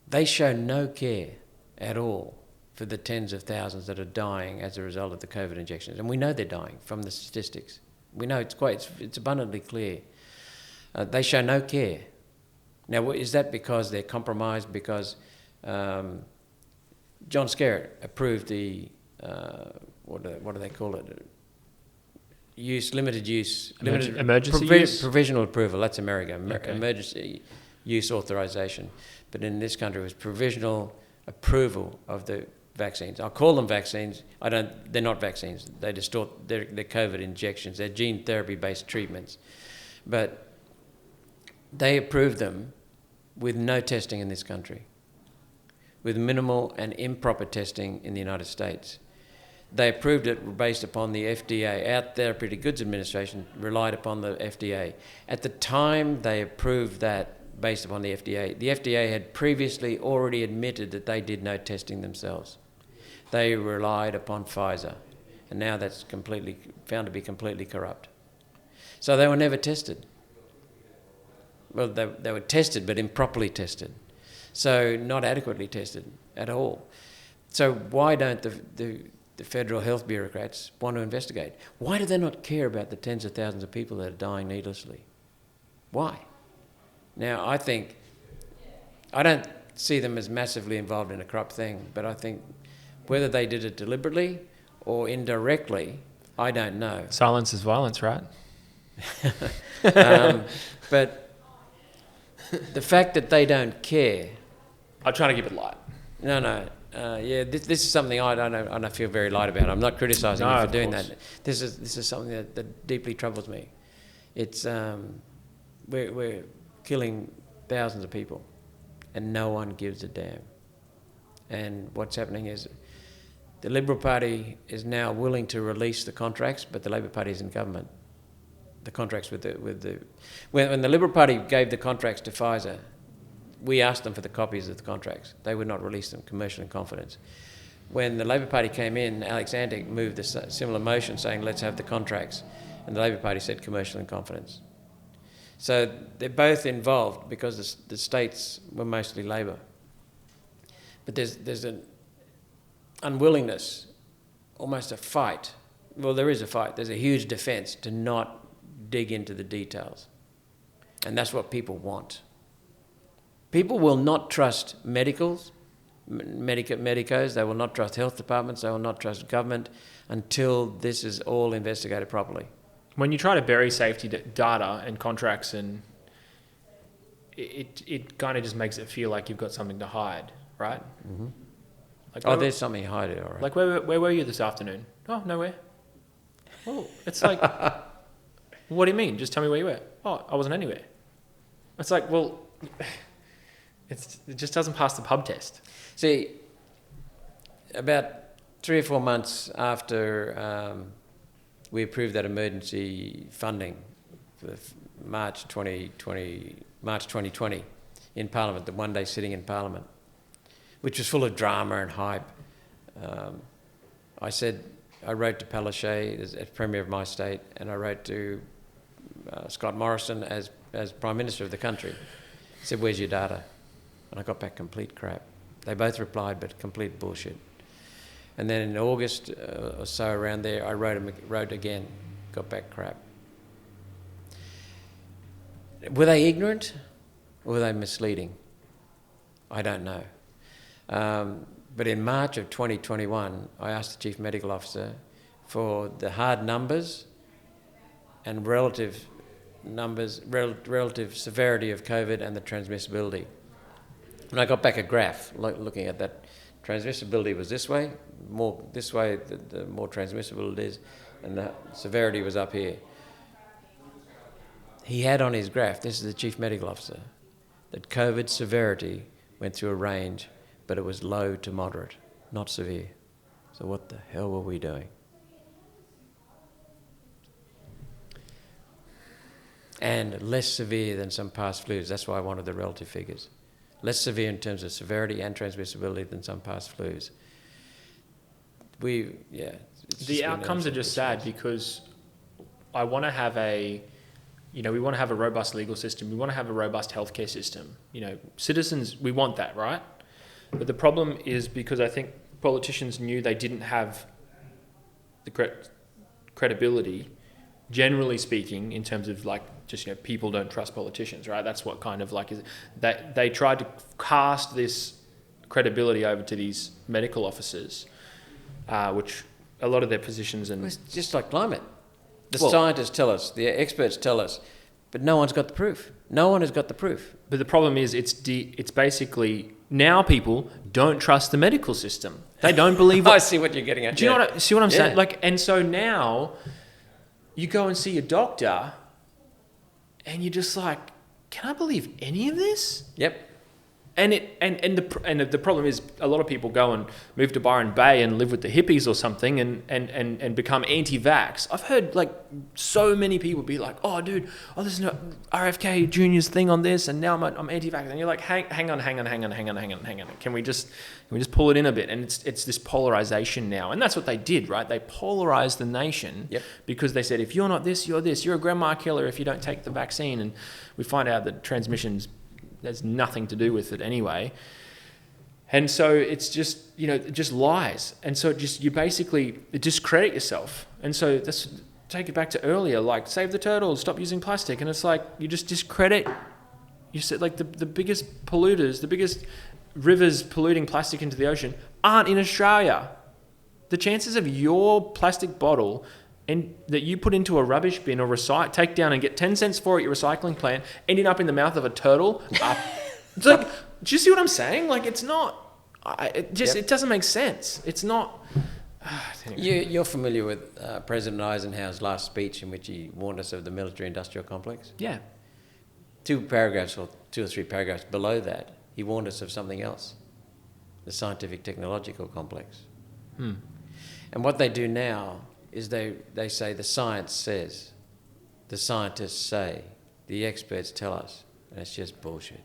they show no care at all for the tens of thousands that are dying as a result of the COVID injections. And we know they're dying from the statistics. We know it's abundantly clear. They show no care. Now, is that because they're compromised? Because John Skerritt approved the, what do they call it? Limited use. Emergency use? Provisional approval, that's America. Okay. Emergency use authorization. But in this country, it was provisional approval of the vaccines. I'll call them vaccines. They're not vaccines. They distort, they're COVID injections. They're gene therapy-based treatments. But they approved them with no testing in this country, with minimal and improper testing in the United States. They approved it based upon the FDA. Our Therapeutic Goods Administration relied upon the FDA. At the time they approved that based upon the FDA had previously already admitted that they did no testing themselves. They relied upon Pfizer, and now that's found to be completely corrupt. So they were never tested. Well, they were tested, but improperly tested. So not adequately tested at all. So why don't the federal health bureaucrats want to investigate? Why do they not care about the tens of thousands of people that are dying needlessly? Why? Now, I don't see them as massively involved in a corrupt thing, but I think whether they did it deliberately or indirectly, I don't know. Silence is violence, right? But the fact that they don't care. I'm trying to keep it light. No. This is something I don't feel very light about. I'm not criticising you for doing that. This is something that deeply troubles me. It's we're killing thousands of people, and no one gives a damn. And what's happening is the Liberal Party is now willing to release the contracts, but the Labor Party is in government. The contracts when the Liberal Party gave the contracts to Pfizer, we asked them for the copies of the contracts. They would not release them, commercial in confidence. When the Labor Party came in, Alex Antic moved a similar motion saying, let's have the contracts. And the Labor Party said commercial in confidence. So they're both involved because the states were mostly Labor. But there's an unwillingness, almost a fight. Well, there is a fight. There's a huge defence to not dig into the details. And that's what people want. People will not trust medicos, they will not trust health departments, they will not trust government until this is all investigated properly. When you try to bury safety data and contracts, and it kind of just makes it feel like you've got something to hide, right? Mm-hmm. Like, there's something to hide, all right. Like, where were you this afternoon? Oh, nowhere. Oh, it's like, what do you mean? Just tell me where you were. Oh, I wasn't anywhere. It's like, well, it just doesn't pass the pub test. See, about 3 or 4 months after we approved that emergency funding for March 2020 in Parliament, the one-day sitting in Parliament, which was full of drama and hype, I wrote to Palaszczuk as Premier of my state, and I wrote to Scott Morrison as Prime Minister of the country. I said, where's your data? And I got back complete crap. They both replied, but complete bullshit. And then in August or so around there, I wrote again, got back crap. Were they ignorant or were they misleading? I don't know. But in March of 2021, I asked the Chief Medical Officer for the hard numbers and relative severity of COVID and the transmissibility. And I got back a graph looking at that. Transmissibility was this way, the more transmissible it is, and the severity was up here. He had on his graph, this is the Chief Medical Officer, that COVID severity went through a range, but it was low to moderate, not severe. So what the hell were we doing? And less severe than some past flus. That's why I wanted the relative figures. Less severe in terms of severity and transmissibility than some past flus. The outcomes are just sad because I want to have we want to have a robust legal system. We want to have a robust healthcare system. Citizens, we want that, right? But the problem is because I think politicians knew they didn't have the credibility, generally speaking, in terms of people don't trust politicians, right? That's what kind of is that they tried to cast this credibility over to these medical officers, which a lot of their positions and it's just like climate. Scientists tell us, the experts tell us, but no one's got the proof. No one has got the proof. But the problem is, it's basically now people don't trust the medical system. They don't believe. I see what you're getting at. Do you see what I'm saying? And so now you go and see a doctor, and you're just like, can I believe any of this? Yep. And the problem is a lot of people go and move to Byron Bay and live with the hippies or something and become anti-vax. I've heard so many people be like, oh dude, listen to RFK Jr.'s thing on this and now I'm anti-vax. And you're like, hang on. Can we just pull it in a bit? And it's this polarization now. And that's what they did, right? They polarized the nation because they said, if you're not this, you're this. You're a grandma killer if you don't take the vaccine. And we find out that transmission's there's nothing to do with it anyway. And so it's just, just lies. And so you basically discredit yourself. And so take it back to earlier, save the turtles, stop using plastic. And it's you just discredit, you said the biggest polluters, the biggest rivers polluting plastic into the ocean aren't in Australia. The chances of your plastic bottle and that you put into a rubbish bin or take down and get 10 cents for at your recycling plant, ending up in the mouth of a turtle. It's do you see what I'm saying? It's not, it doesn't make sense. It's not. You're familiar with President Eisenhower's last speech in which he warned us of the military-industrial complex? Yeah. 2 paragraphs or 2 or 3 paragraphs below that, he warned us of something else, the scientific-technological complex. And what they do now is they say the science says, the scientists say, the experts tell us, and it's just bullshit.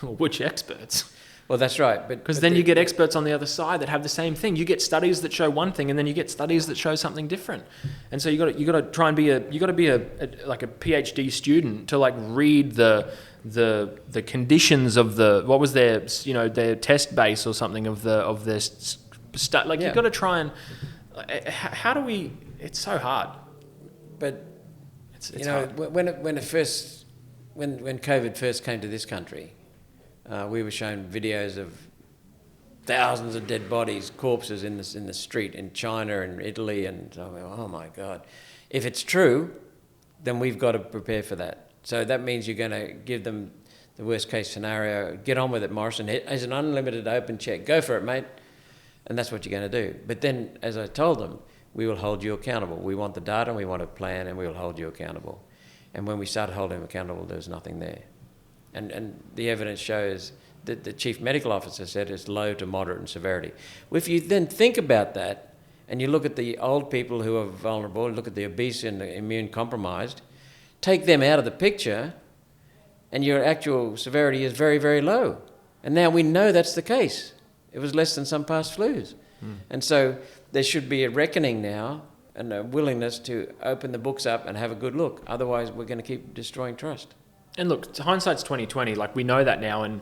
Which experts? Well, that's right, because then you get experts on the other side that have the same thing. You get studies that show one thing, and then you get studies that show something different. And so you got to try and be a PhD student to read the conditions of what was their test base or something of their study. You've got to try and how do we? It's so hard, but it's hard. When COVID first came to this country, we were shown videos of thousands of dead bodies, corpses in the street in China and Italy, and oh my God, if it's true, then we've got to prepare for that. So that means you're going to give them the worst case scenario. Get on with it, Morrison. As an unlimited open check, go for it, mate. And that's what you're going to do. But then, as I told them, we will hold you accountable. We want the data, and we want a plan, and we will hold you accountable. And when we started holding them accountable, there was nothing there. And the evidence shows that the chief medical officer said it's low to moderate in severity. Well, if you then think about that, and you look at the old people who are vulnerable, look at the obese and the immune compromised, take them out of the picture, and your actual severity is very, very low. And now we know that's the case. It was less than some past flus. And so there should be a reckoning now and a willingness to open the books up and have a good look. Otherwise, we're going to keep destroying trust. And look, hindsight's 20/20. We know that now, and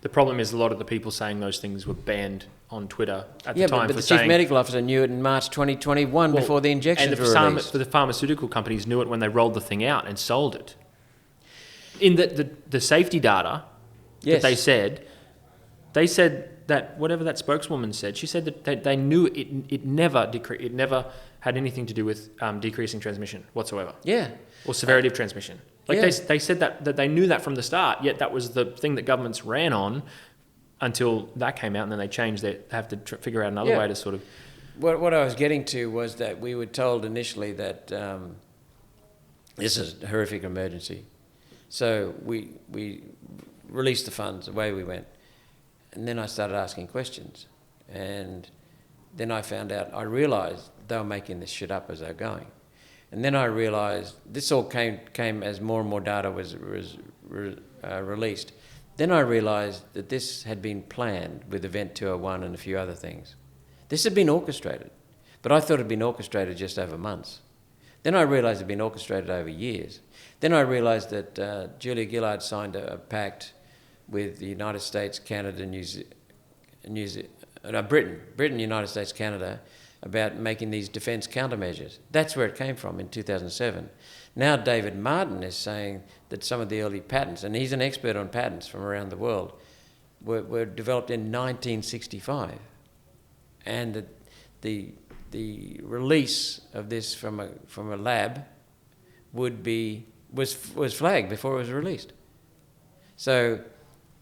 the problem is a lot of the people saying those things were banned on Twitter at the time. But the chief medical officer knew it in March 2021 before the injections were released. The pharmaceutical companies knew it when they rolled the thing out and sold it. In the safety data that they said that whatever that spokeswoman said, she said that they knew it never had anything to do with decreasing transmission whatsoever. Yeah. Or severity of transmission. They said that they knew that from the start, yet that was the thing that governments ran on until that came out, and then they changed they have to figure out another way to sort of... what I was getting to was that we were told initially that this is a horrific emergency. So we released the funds, away we went. And then I started asking questions. And then I realised they were making this shit up as they were going. And then I realised this all came as more and more data was released. Then I realised that this had been planned with Event 201 and a few other things. This had been orchestrated, but I thought it had been orchestrated just over months. Then I realised it had been orchestrated over years. Then I realised that Julia Gillard signed a pact with the United States, Canada, Britain, United States, Canada, about making these defence countermeasures. That's where it came from in 2007. Now David Martin is saying that some of the early patents, and he's an expert on patents from around the world, were developed in 1965. And that the release of this from a lab was flagged before it was released. So,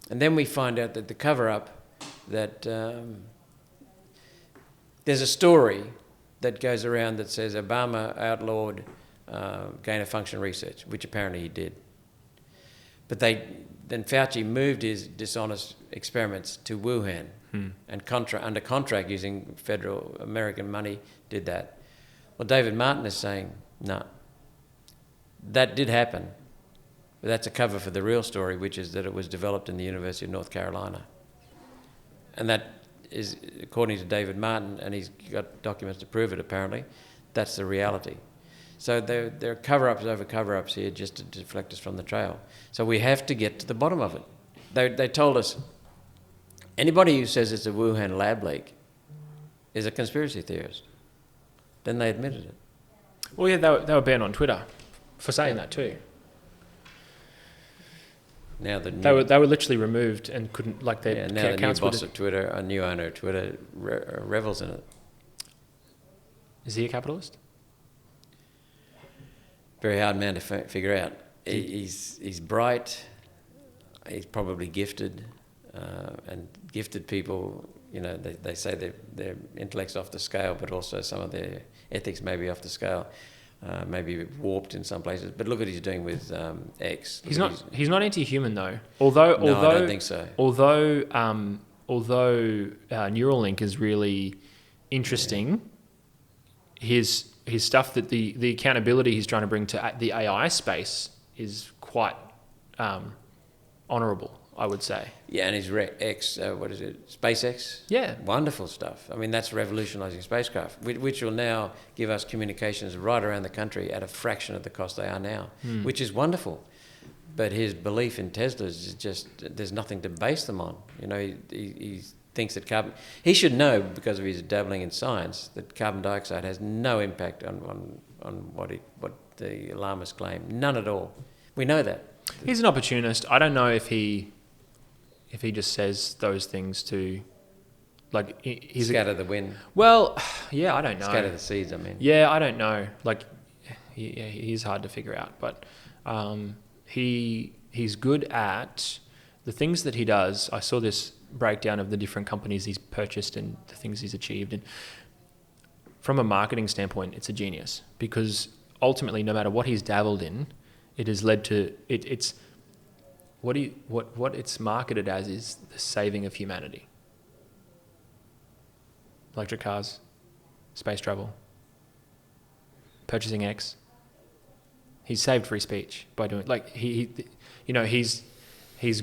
and then we find out that the cover-up, that there's a story that goes around that says Obama outlawed gain-of-function research, which apparently he did. But then Fauci moved his dishonest experiments to Wuhan, and under contract using federal American money did that. Well, David Martin is saying, no, that did happen, but that's a cover for the real story, which is that it was developed in the University of North Carolina. And that is, according to David Martin, and he's got documents to prove it apparently, that's the reality. So there are cover-ups over cover-ups here just to deflect us from the trail. So we have to get to the bottom of it. They told us, anybody who says it's a Wuhan lab leak is a conspiracy theorist. Then they admitted it. Well, yeah, they were banned on Twitter for saying that too. Now they were literally removed and couldn't, like, their now the new accounts boss of Twitter, a new owner of Twitter, revels in it. Is he a capitalist? Very hard man to figure out. He's bright. He's probably gifted, and gifted people, you know, they say their intellect's off the scale, but also some of their ethics may be off the scale, maybe warped in some places. But look what he's doing with X. He's not anti-human though. Although I don't think so. Although Neuralink is really interesting, his stuff, that the accountability he's trying to bring to the AI space is quite honourable, I would say. Yeah, and his SpaceX? Yeah. Wonderful stuff. I mean, that's revolutionising spacecraft, which will now give us communications right around the country at a fraction of the cost they are now, which is wonderful. But his belief in Teslas is just, there's nothing to base them on. You know, he thinks that he should know, because of his dabbling in science, that carbon dioxide has no impact on what the alarmists claim. None at all. We know that. He's an opportunist. I don't know if he just says those things to, like, he's scatter the wind. Well, yeah, I don't know. Scatter the seeds, I mean. Yeah, I don't know. Like, he's hard to figure out, but he's good at the things that he does. I saw this breakdown of the different companies he's purchased and the things he's achieved, and from a marketing standpoint, it's a genius, because ultimately, no matter what he's dabbled in, it has led to it's what it's marketed as is the saving of humanity. Electric cars, space travel, purchasing X. He's saved free speech by doing, like, he's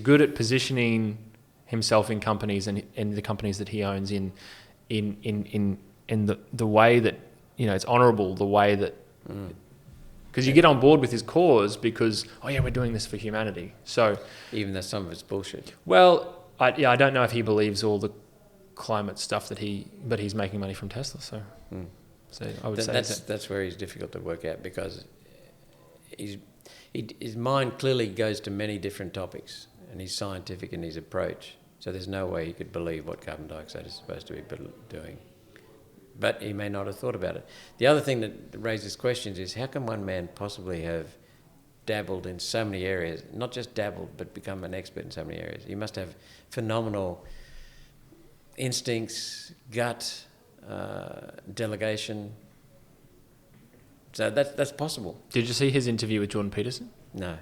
good at positioning himself in companies and in the companies that he owns in the way that, you know, it's honourable, the way that. Because you get on board with his cause because, oh yeah, we're doing this for humanity. So even though some of it's bullshit. Well, I don't know if he believes all the climate stuff but he's making money from Tesla. So I would say that's where he's difficult to work out, because his mind clearly goes to many different topics, and he's scientific in his approach. So there's no way he could believe what carbon dioxide is supposed to be doing. But he may not have thought about it. The other thing that raises questions is, how can one man possibly have dabbled in so many areas, not just dabbled, but become an expert in so many areas? He must have phenomenal instincts, gut, delegation. So that's possible. Did you see his interview with Jordan Peterson? No,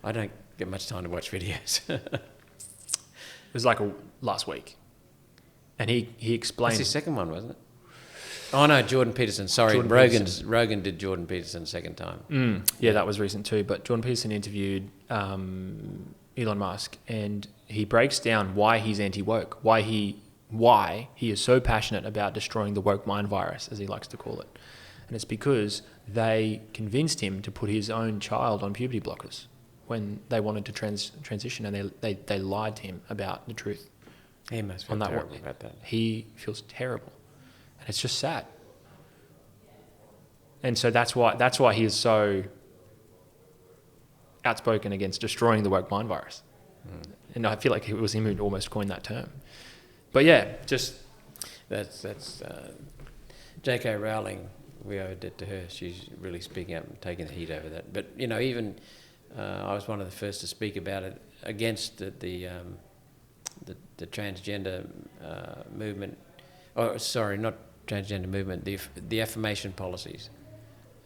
I don't get much time to watch videos. It was like last week, and he explained. That's his second one, wasn't it? Oh no, Jordan Peterson. Sorry, Rogan did Jordan Peterson second time. Yeah, that was recent too. But Jordan Peterson interviewed Elon Musk, and he breaks down why he's anti-woke, why he is so passionate about destroying the woke mind virus, as he likes to call it. And it's because they convinced him to put his own child on puberty blockers when they wanted to transition, and they lied to him about the truth. He must feel terrible about that. He feels terrible, and it's just sad. And so that's why he is so outspoken against destroying the woke mind virus. And I feel like it was him who almost coined that term. But yeah, just that's J.K. Rowling. We owe a debt to her. She's really speaking up and taking the heat over that. But even I was one of the first to speak about it against the transgender movement. Oh, sorry, not transgender movement. The affirmation policies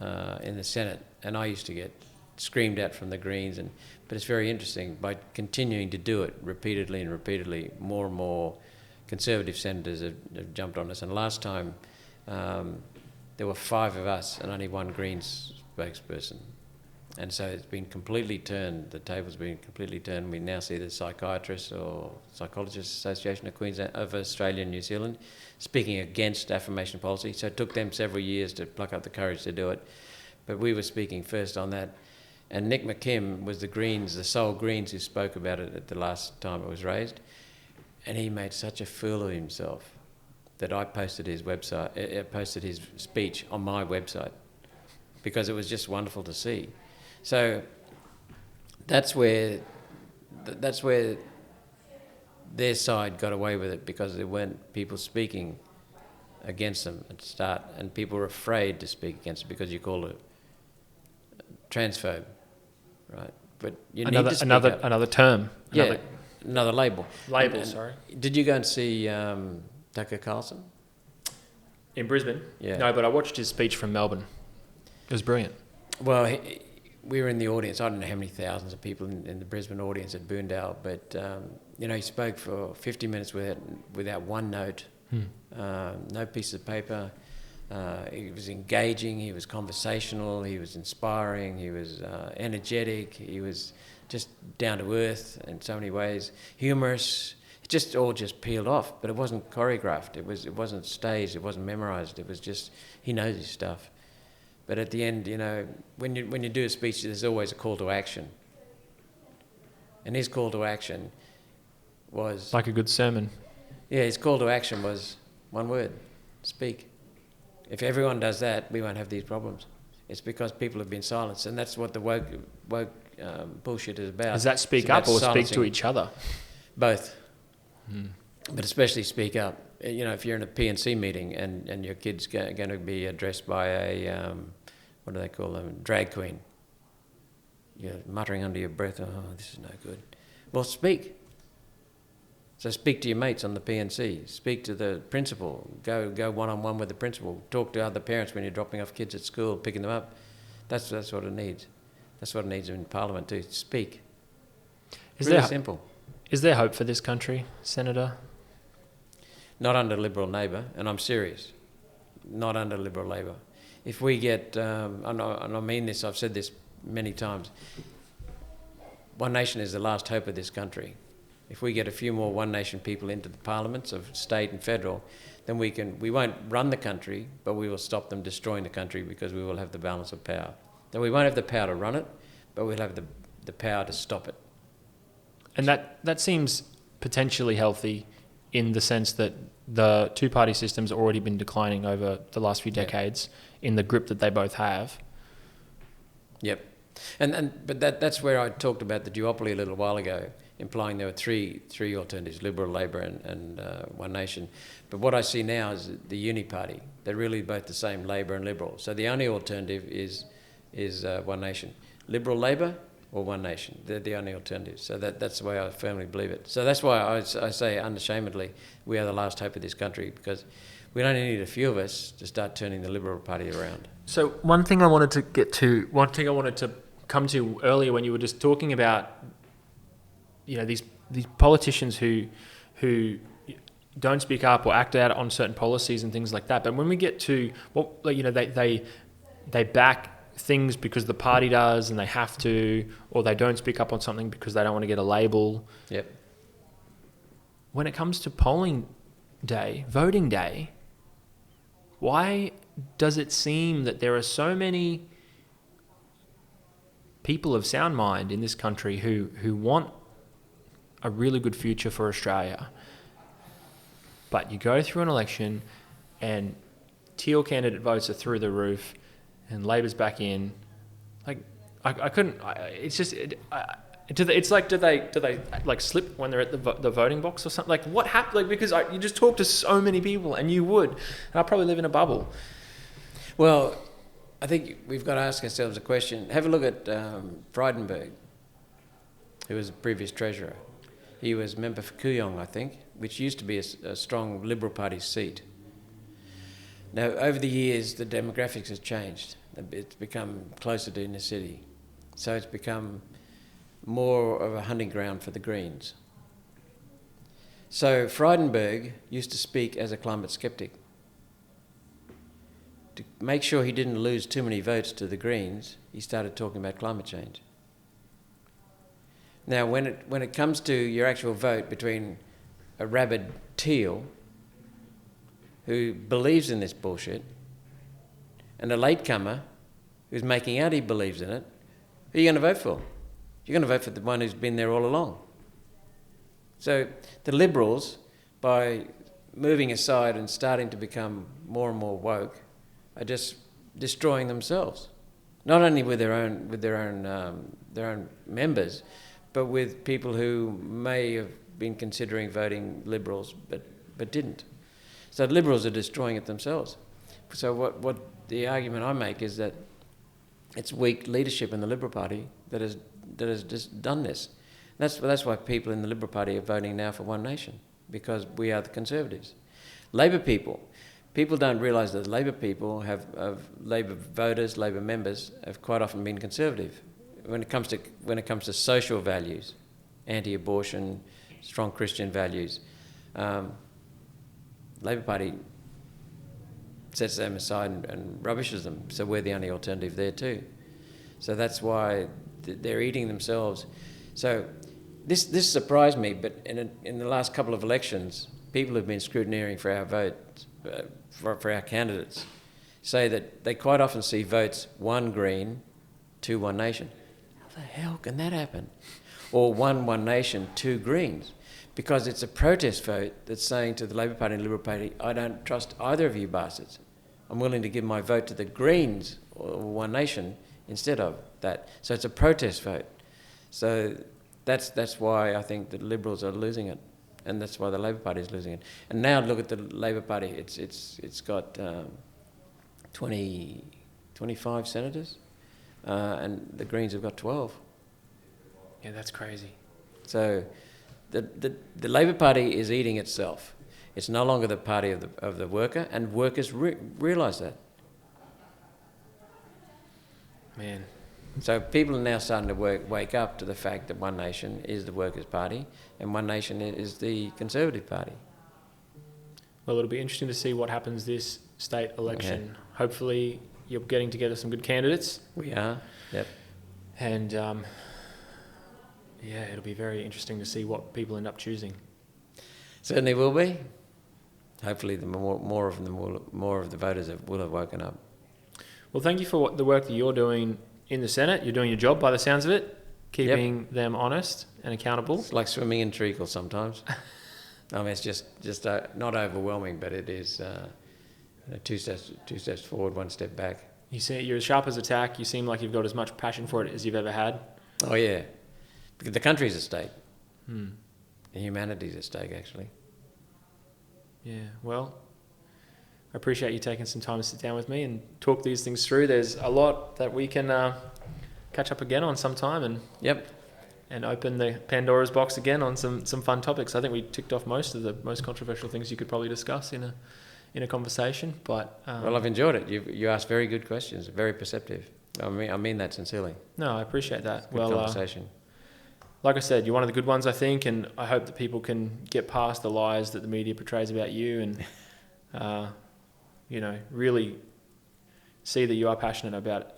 in the Senate, and I used to get screamed at from the Greens. But it's very interesting. By continuing to do it repeatedly and repeatedly, more and more Conservative senators have jumped on us. And last time there were 5 of us and only 1 Greens spokesperson. And so it's been completely turned, the table's been completely turned. We now see the Psychiatrists or Psychologists Association of Australia and New Zealand speaking against affirmation policy. So it took them several years to pluck up the courage to do it. But we were speaking first on that. And Nick McKim was the sole Greens who spoke about it at the last time it was raised. And he made such a fool of himself that I posted his speech on my website because it was just wonderful to see. So that's where their side got away with it, because there weren't people speaking against them at the start, and people were afraid to speak against it because you call it transphobe, right? But you need to speak up. Another term. Another label. Sorry. Did you go and see Tucker Carlson? In Brisbane? Yeah. No, but I watched his speech from Melbourne. It was brilliant. Well, we were in the audience. I don't know how many thousands of people in the Brisbane audience at Boondale, but he spoke for 50 minutes without one note, no piece of paper. He was engaging, he was conversational, he was inspiring, he was energetic, he was just down to earth in so many ways, humorous. It just peeled off, but it wasn't choreographed. It wasn't staged. It wasn't memorized. It was just, he knows his stuff. But at the end, when you do a speech, there's always a call to action. And his call to action was like a good sermon. Yeah, his call to action was one word: speak. If everyone does that, we won't have these problems. It's because people have been silenced, and that's what the woke bullshit is about. Is that speak up or speak to each other? Both. But especially speak up. If you're in a PNC meeting and your kid's going to be addressed by a, what do they call them, drag queen. You're muttering under your breath, oh, this is no good. Well, speak. So speak to your mates on the PNC. Speak to the principal. Go one-on-one with the principal. Talk to other parents when you're dropping off kids at school, picking them up. That's what it needs. That's what it needs in Parliament too. Speak. It's really simple. Is there hope for this country, Senator? Not under Liberal Labor, and I'm serious. Not under Liberal Labor. If we get, and I mean this, I've said this many times, One Nation is the last hope of this country. If we get a few more One Nation people into the parliaments of state and federal, then we won't run the country, but we will stop them destroying the country, because we will have the balance of power. Then we won't have the power to run it, but we'll have the power to stop it. And that seems potentially healthy, in the sense that the two-party system's already been declining over the last few decades in the grip that they both have. Yep. But that's where I talked about the duopoly a little while ago, implying there were three alternatives: Liberal, Labor and One Nation. But what I see now is the Uni-party. They're really both the same, Labor and Liberal. So the only alternative is One Nation. Liberal, Labor or One Nation. They're the only alternatives. So that's the way I firmly believe it. So that's why I say unashamedly we are the last hope of this country, because We only need a few of us to start turning the Liberal Party around. So one thing I wanted to come to earlier when you were just talking about, these politicians who don't speak up or act out on certain policies and things like that. But when we get to they back things because the party does and they have to, or they don't speak up on something because they don't want to get a label. Yep. When it comes to polling day, voting day, why does it seem that there are so many people of sound mind in this country who want a really good future for Australia, but you go through an election and Teal candidate votes are through the roof and Labor's back in? Like, I couldn't. Do they like slip when they're at the voting box or something? Like, what happened? Like, because you just talk to so many people, and you would, and I probably live in a bubble. Well, I think we've got to ask ourselves a question. Have a look at Frydenberg, who was the previous treasurer. He was member for Kooyong, I think, which used to be a strong Liberal Party seat. Now, over the years, the demographics has changed. It's become closer to inner city. So it's become more of a hunting ground for the Greens. So Frydenberg used to speak as a climate skeptic. To make sure he didn't lose too many votes to the Greens, he started talking about climate change. Now, when it comes to your actual vote between a rabid Teal who believes in this bullshit and a latecomer who's making out he believes in it, who are you going to vote for? You're going to vote for the one who's been there all along. So the Liberals, by moving aside and starting to become more and more woke, are just destroying themselves. Not only with their own members, but with people who may have been considering voting Liberals but didn't. So the Liberals are destroying it themselves. So what the argument I make is that it's weak leadership in the Liberal Party that has just done this. That's why people in the Liberal Party are voting now for One Nation, because we are the Conservatives. Labor people don't realise that Labor people Labor voters, Labor members have quite often been Conservative when it comes to social values, anti-abortion, strong Christian values. Labor Party sets them aside and rubbishes them, so we're the only alternative there too. So that's why they're eating themselves. So this surprised me, but in the last couple of elections, people who've been scrutineering for our votes, for our candidates, say that they quite often see votes 1 Green, 2 One Nation. How the hell can that happen? Or 1 One Nation, 2 Greens. Because it's a protest vote that's saying to the Labor Party and Liberal Party, I don't trust either of you bastards. I'm willing to give my vote to the Greens or One Nation instead of that. So it's a protest vote. So that's why I think the Liberals are losing it, and that's why the Labor Party is losing it. And now look at the Labor Party. It's got 25 senators, and the Greens have got 12. Yeah, that's crazy. So the Labor Party is eating itself. It's no longer the party of the worker, and workers realise that. Man. So people are now starting to wake up to the fact that One Nation is the Workers' Party and One Nation is the Conservative Party. Well, it'll be interesting to see what happens this state election. Yeah. Hopefully you're getting together some good candidates. We are, yep. And it'll be very interesting to see what people end up choosing. Certainly will be. Hopefully more of the voters will have woken up. Well, thank you for the work that you're doing in the Senate. You're doing your job by the sounds of it, keeping them honest and accountable. It's like swimming in treacle sometimes. I mean, it's just not overwhelming, but it is two steps forward, 1 step back. You're as sharp as a tack. You seem like you've got as much passion for it as you've ever had. Oh, yeah. Because the country's at stake. And humanity's at stake, actually. Yeah, well, I appreciate you taking some time to sit down with me and talk these things through. There's a lot that we can catch up again on sometime and open the Pandora's box again on some fun topics. I think we ticked off most of the most controversial things you could probably discuss in in a conversation. But Well, I've enjoyed it. You asked very good questions, very perceptive. I mean that sincerely. no, I appreciate that. Good conversation. Like I said, you're one of the good ones, I think, and I hope that people can get past the lies that the media portrays about you, and really see that you are passionate about,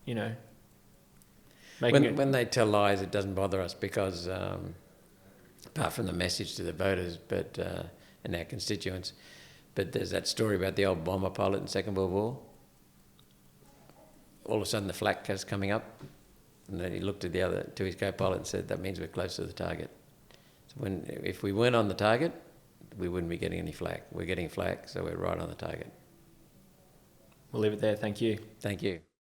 making it. When they tell lies, it doesn't bother us because, apart from the message to the voters, and our constituents, but there's that story about the old bomber pilot in the Second World War. All of a sudden, the flak was coming up, and then he looked at to his co-pilot and said, "That means we're close to the target." So if we weren't on the target, we wouldn't be getting any flak. We're getting flak, so we're right on the target. We'll leave it there. Thank you. Thank you.